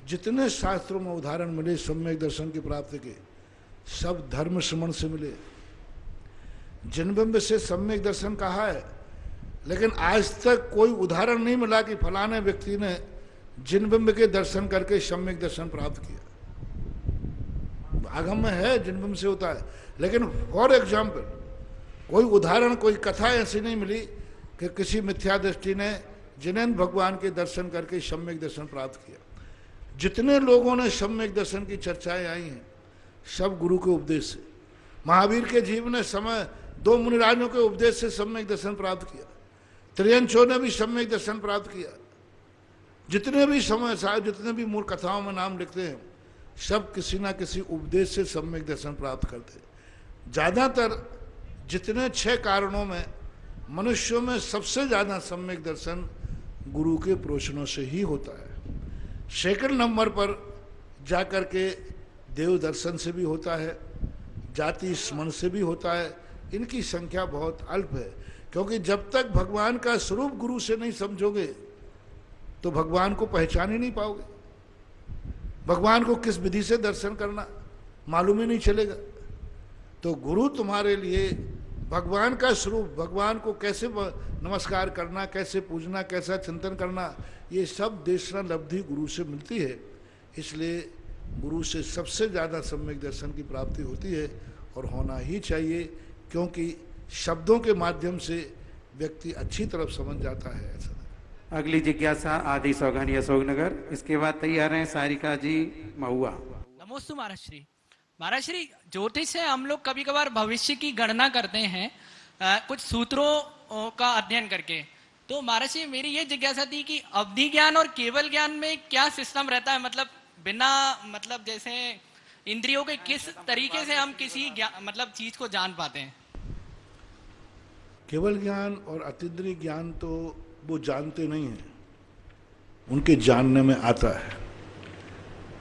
जितने शास्त्रों में उदाहरण मिले सम्यक दर्शन की प्राप्ति के, सब धर्म श्रवण से मिले। जिनबिंब से सम्यक दर्शन कहा है, लेकिन आज तक कोई उदाहरण नहीं मिला कि फलाने व्यक्ति ने जिनबिंब के दर्शन करके सम्यक दर्शन प्राप्त किया। आगम में है जिनबिंब से होता है, लेकिन फॉर एग्जाम्पल कोई उदाहरण, कोई कथा ऐसी नहीं मिली कि किसी मिथ्या दृष्टि ने जिनेन्द्र भगवान के दर्शन करके सम्यक दर्शन प्राप्त किया। जितने लोगों ने सम्यक दर्शन की चर्चाएं आई हैं, सब गुरु के उपदेश से। महावीर के जीवन ने समय 2 मुनिराजों के उपदेश से सम्यक दर्शन प्राप्त किया। त्रियंचो ने भी सम्यक दर्शन प्राप्त किया। जितने भी समय साहब, जितने भी मूल कथाओं में नाम लिखते हैं, सब किसी ना किसी उपदेश से सम्यक दर्शन प्राप्त करते हैं। ज्यादातर जितने 6 कारणों में मनुष्यों में सबसे ज्यादा सम्यक दर्शन गुरु के प्रवचनों से ही होता है। सेकंड नंबर पर जाकर के देव दर्शन से भी होता है, जाति स्मरण से भी होता है। इनकी संख्या बहुत अल्प है, क्योंकि जब तक भगवान का स्वरूप गुरु से नहीं समझोगे तो भगवान को पहचान ही नहीं पाओगे। भगवान को किस विधि से दर्शन करना मालूम ही नहीं चलेगा। तो गुरु तुम्हारे लिए भगवान का स्वरूप, भगवान को कैसे नमस्कार करना, कैसे पूजना, कैसा चिंतन करना, ये सब देशना लब्धि गुरु से मिलती है। इसलिए गुरु से सबसे ज़्यादा सम्यक दर्शन की प्राप्ति होती है और होना ही चाहिए, क्योंकि शब्दों के माध्यम से व्यक्ति अच्छी तरफ समझ जाता है। ऐसा अगली जिज्ञासा आदि सौगानी अशोकनगर, इसके बाद तैयार हैं सारिका जी महुआ। नमोस्तु महाराज श्री। महाराज श्री, ज्योतिष से हम लोग कभी कभार भविष्य की गणना करते हैं कुछ सूत्रों का अध्ययन करके। तो महाराज श्री, मेरी ये जिज्ञासा थी कि अवधि ज्ञान और केवल ज्ञान में क्या सिस्टम रहता है? मतलब बिना जैसे इंद्रियों के किस तरीके से हम किसी मतलब चीज को जान पाते हैं? केवल ज्ञान और अतीन्द्रिय ज्ञान तो वो जानते नहीं हैं, उनके जानने में आता है।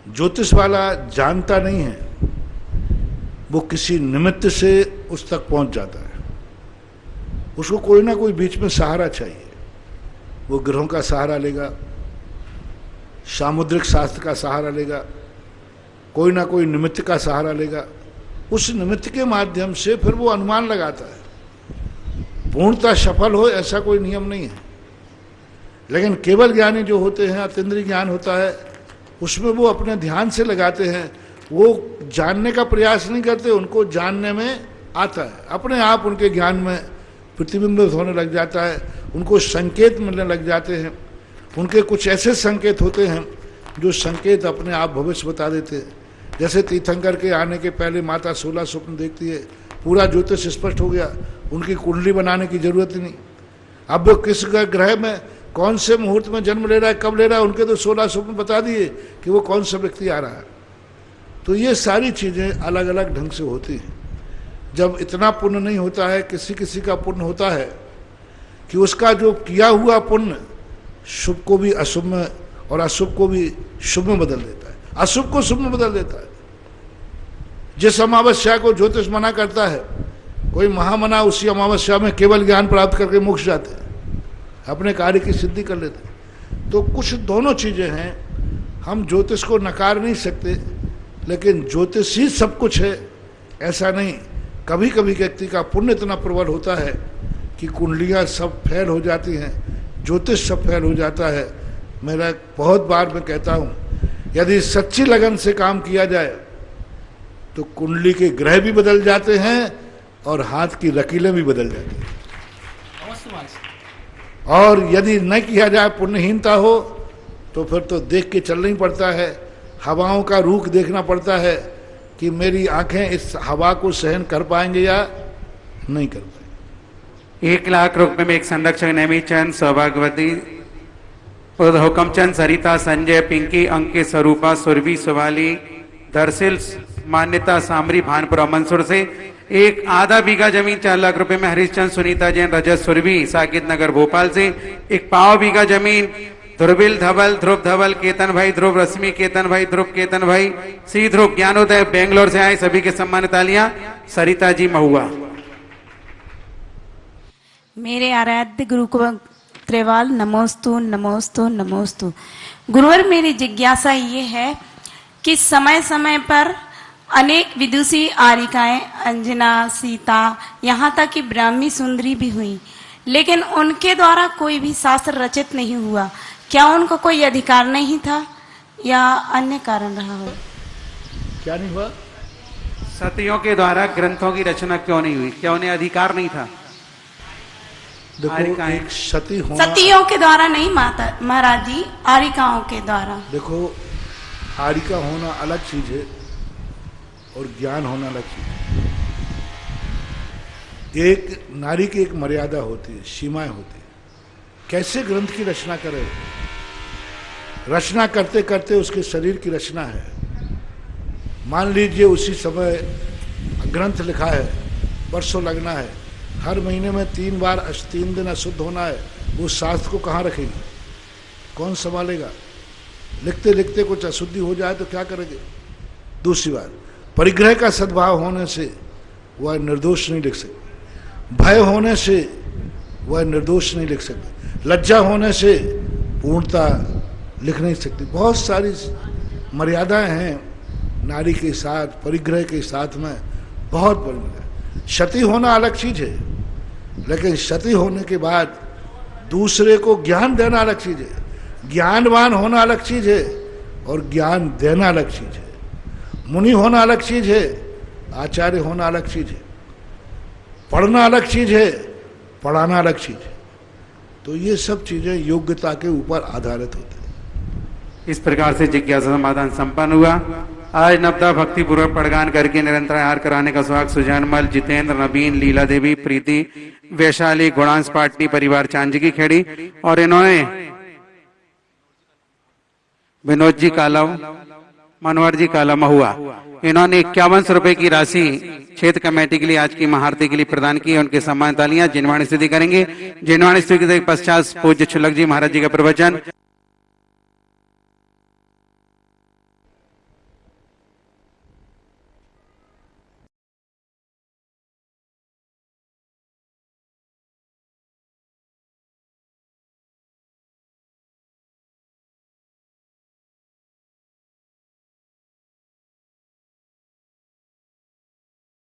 ज्योतिष वाला जानता नहीं है, वो किसी निमित्त से उस तक पहुंच जाता है। उसको कोई ना कोई बीच में सहारा चाहिए। वो ग्रहों का सहारा लेगा, सामुद्रिक शास्त्र का सहारा लेगा, कोई ना कोई निमित्त का सहारा लेगा। उस निमित्त के माध्यम से फिर वो अनुमान लगाता है। पूर्णतः सफल हो ऐसा कोई नियम नहीं है। लेकिन केवल ज्ञानी जो होते हैं, अतीन्द्रिय ज्ञान होता है, उसमें वो अपने ध्यान से लगाते हैं। वो जानने का प्रयास नहीं करते, उनको जानने में आता है। अपने आप उनके ज्ञान में प्रतिबिंबित होने लग जाता है, उनको संकेत मिलने लग जाते हैं। उनके कुछ ऐसे संकेत होते हैं जो संकेत अपने आप भविष्य बता देते हैं। जैसे तीर्थंकर के आने के पहले माता 16 स्वप्न देखती है, पूरा ज्योतिष स्पष्ट हो गया, उनकी कुंडली बनाने की जरूरत ही नहीं। अब वो किस ग्रह में कौन से मुहूर्त में जन्म ले रहा है, कब ले रहा है, उनके तो 16 स्वप्न बता दिए कि वो कौन सा व्यक्ति आ रहा है। तो ये सारी चीज़ें अलग अलग ढंग से होती हैं। जब इतना पुण्य नहीं होता है, किसी किसी का पुण्य होता है कि उसका जो किया हुआ पुण्य शुभ को भी अशुभ में और अशुभ को भी शुभ में बदल देता है, अशुभ को शुभ में बदल देता है। जिस अमावस्या को ज्योतिष मना करता है, कोई महामना उसी अमावस्या में केवल ज्ञान प्राप्त करके मोक्ष जाते हैं, अपने कार्य की सिद्धि कर लेते हैं। तो कुछ दोनों चीजें हैं। हम ज्योतिष को नकार नहीं सकते, लेकिन ज्योतिष ही सब कुछ है ऐसा नहीं। कभी कभी व्यक्ति का पुण्य इतना प्रबल होता है कि कुंडलियां सब फेल हो जाती हैं, ज्योतिष सब फेल हो जाता है। मेरा बहुत बार मैं कहता हूँ, यदि सच्ची लगन से काम किया जाए तो कुंडली के ग्रह भी बदल जाते हैं और हाथ की लकीरें भी बदल जाती हैं। और यदि न किया जाए, पुण्यहीनता हो, तो फिर तो देख के चलना ही पड़ता है। हवाओं का रुख देखना पड़ता है कि मेरी आंखें इस हवा को सहन कर पाएंगे या नहीं कर पाएंगे। 1 लाख रुपए में एक संरक्षक नेमी चंद सौभाग्यवती हुकमचंद, सरिता, संजय, पिंकी, अंकित, स्वरूपा, सुरभि, सुवाली, दरसिल, मान्यता, सामरी, भानपुरा, मंसूर से एक आधा बीघा जमीन 4 लाख रुपए में हरिश्चंद, सुनीता जैन, रजत, सुरभि, साकित नगर, भोपाल से एक पाव बीघा जमीन ध्रुविल धवल, ध्रुव धवल, केतन भाई, ध्रुव रश्मि, केतन भाई, ध्रुव केतन भाई, श्री ध्रुव, ज्ञानोदय, बेंगलोर से आए सभी के सम्मान तालियां। सरिता जी महुआ। मेरे आराध्य गुरु को त्रिवाल नमोस्तु नमोस्तु नमोस्तु। गुरुवर, मेरी जिज्ञासा ये है कि समय समय पर अनेक विदुषी आरिकाएं, अंजना, सीता, यहाँ तक कि ब्राह्मी सुंदरी भी हुई, लेकिन उनके द्वारा कोई भी शास्त्र रचित नहीं हुआ। क्या उनको कोई अधिकार नहीं था या अन्य कारण रहा हो? क्या नहीं हुआ? सतियों के द्वारा ग्रंथों की रचना क्यों नहीं हुई? क्या उन्हें अधिकार नहीं था? देखो, एक सती होना, सतियों के द्वारा नहीं माता महाराज जी, आरिकाओं के द्वारा। देखो, आरिका होना अलग चीज है और ज्ञान होना अलग चीज है। एक नारी की एक मर्यादा होती है, सीमाएं होती है। कैसे ग्रंथ की रचना करे? रचना करते करते उसके शरीर की रचना है। मान लीजिए उसी समय ग्रंथ लिखा है, वर्षों लगना है, हर महीने में 3 बार 3 दिन अशुद्ध होना है, वो शास्त्र को कहाँ रखेगी? कौन संभालेगा? लिखते लिखते कुछ अशुद्धि हो जाए तो क्या करेंगे? दूसरी बात, परिग्रह का सद्भाव होने से वह निर्दोष नहीं लिख सकते, भय होने से वह निर्दोष नहीं लिख सकते, लज्जा होने से पूर्णता लिख नहीं सकती। बहुत सारी मर्यादाएं हैं नारी के साथ, परिग्रह के साथ में बहुत बड़ी मर्यादा। सती होना अलग चीज है, लेकिन सती होने के बाद दूसरे को ज्ञान देना अलग चीज है। ज्ञानवान होना अलग चीज है और ज्ञान देना अलग चीज है। मुनि होना अलग चीज है, आचार्य होना अलग चीज है। पढ़ना अलग चीज है, पढ़ाना अलग चीज है। तो ये सब चीजें योग्यता के ऊपर आधारित होते हैं। इस प्रकार से जिज्ञासा समाधान संपन्न हुआ। आज नवदा भक्ति पूर्वक पड़गान करके निरंतर आहार कराने का सौभाग्य सुजानमल, जितेंद्र, नवीन, लीला देवी, प्रीति, वैशाली, गुणांश पाटनी परिवार चांदी की खेड़ी और इन्होंने विनोद जी कालव, मनोहर जी काला महुआ, इन्होंने 51 रुपए की राशि क्षेत्र कमेटी के लिए आज की महाआरती के लिए प्रदान की। उनके सम्मान तालियां। जिनवाणी स्तुति करेंगे। जिनवाणी स्तुति के पश्चात पूज्य छुलक जी महाराज जी का प्रवचन।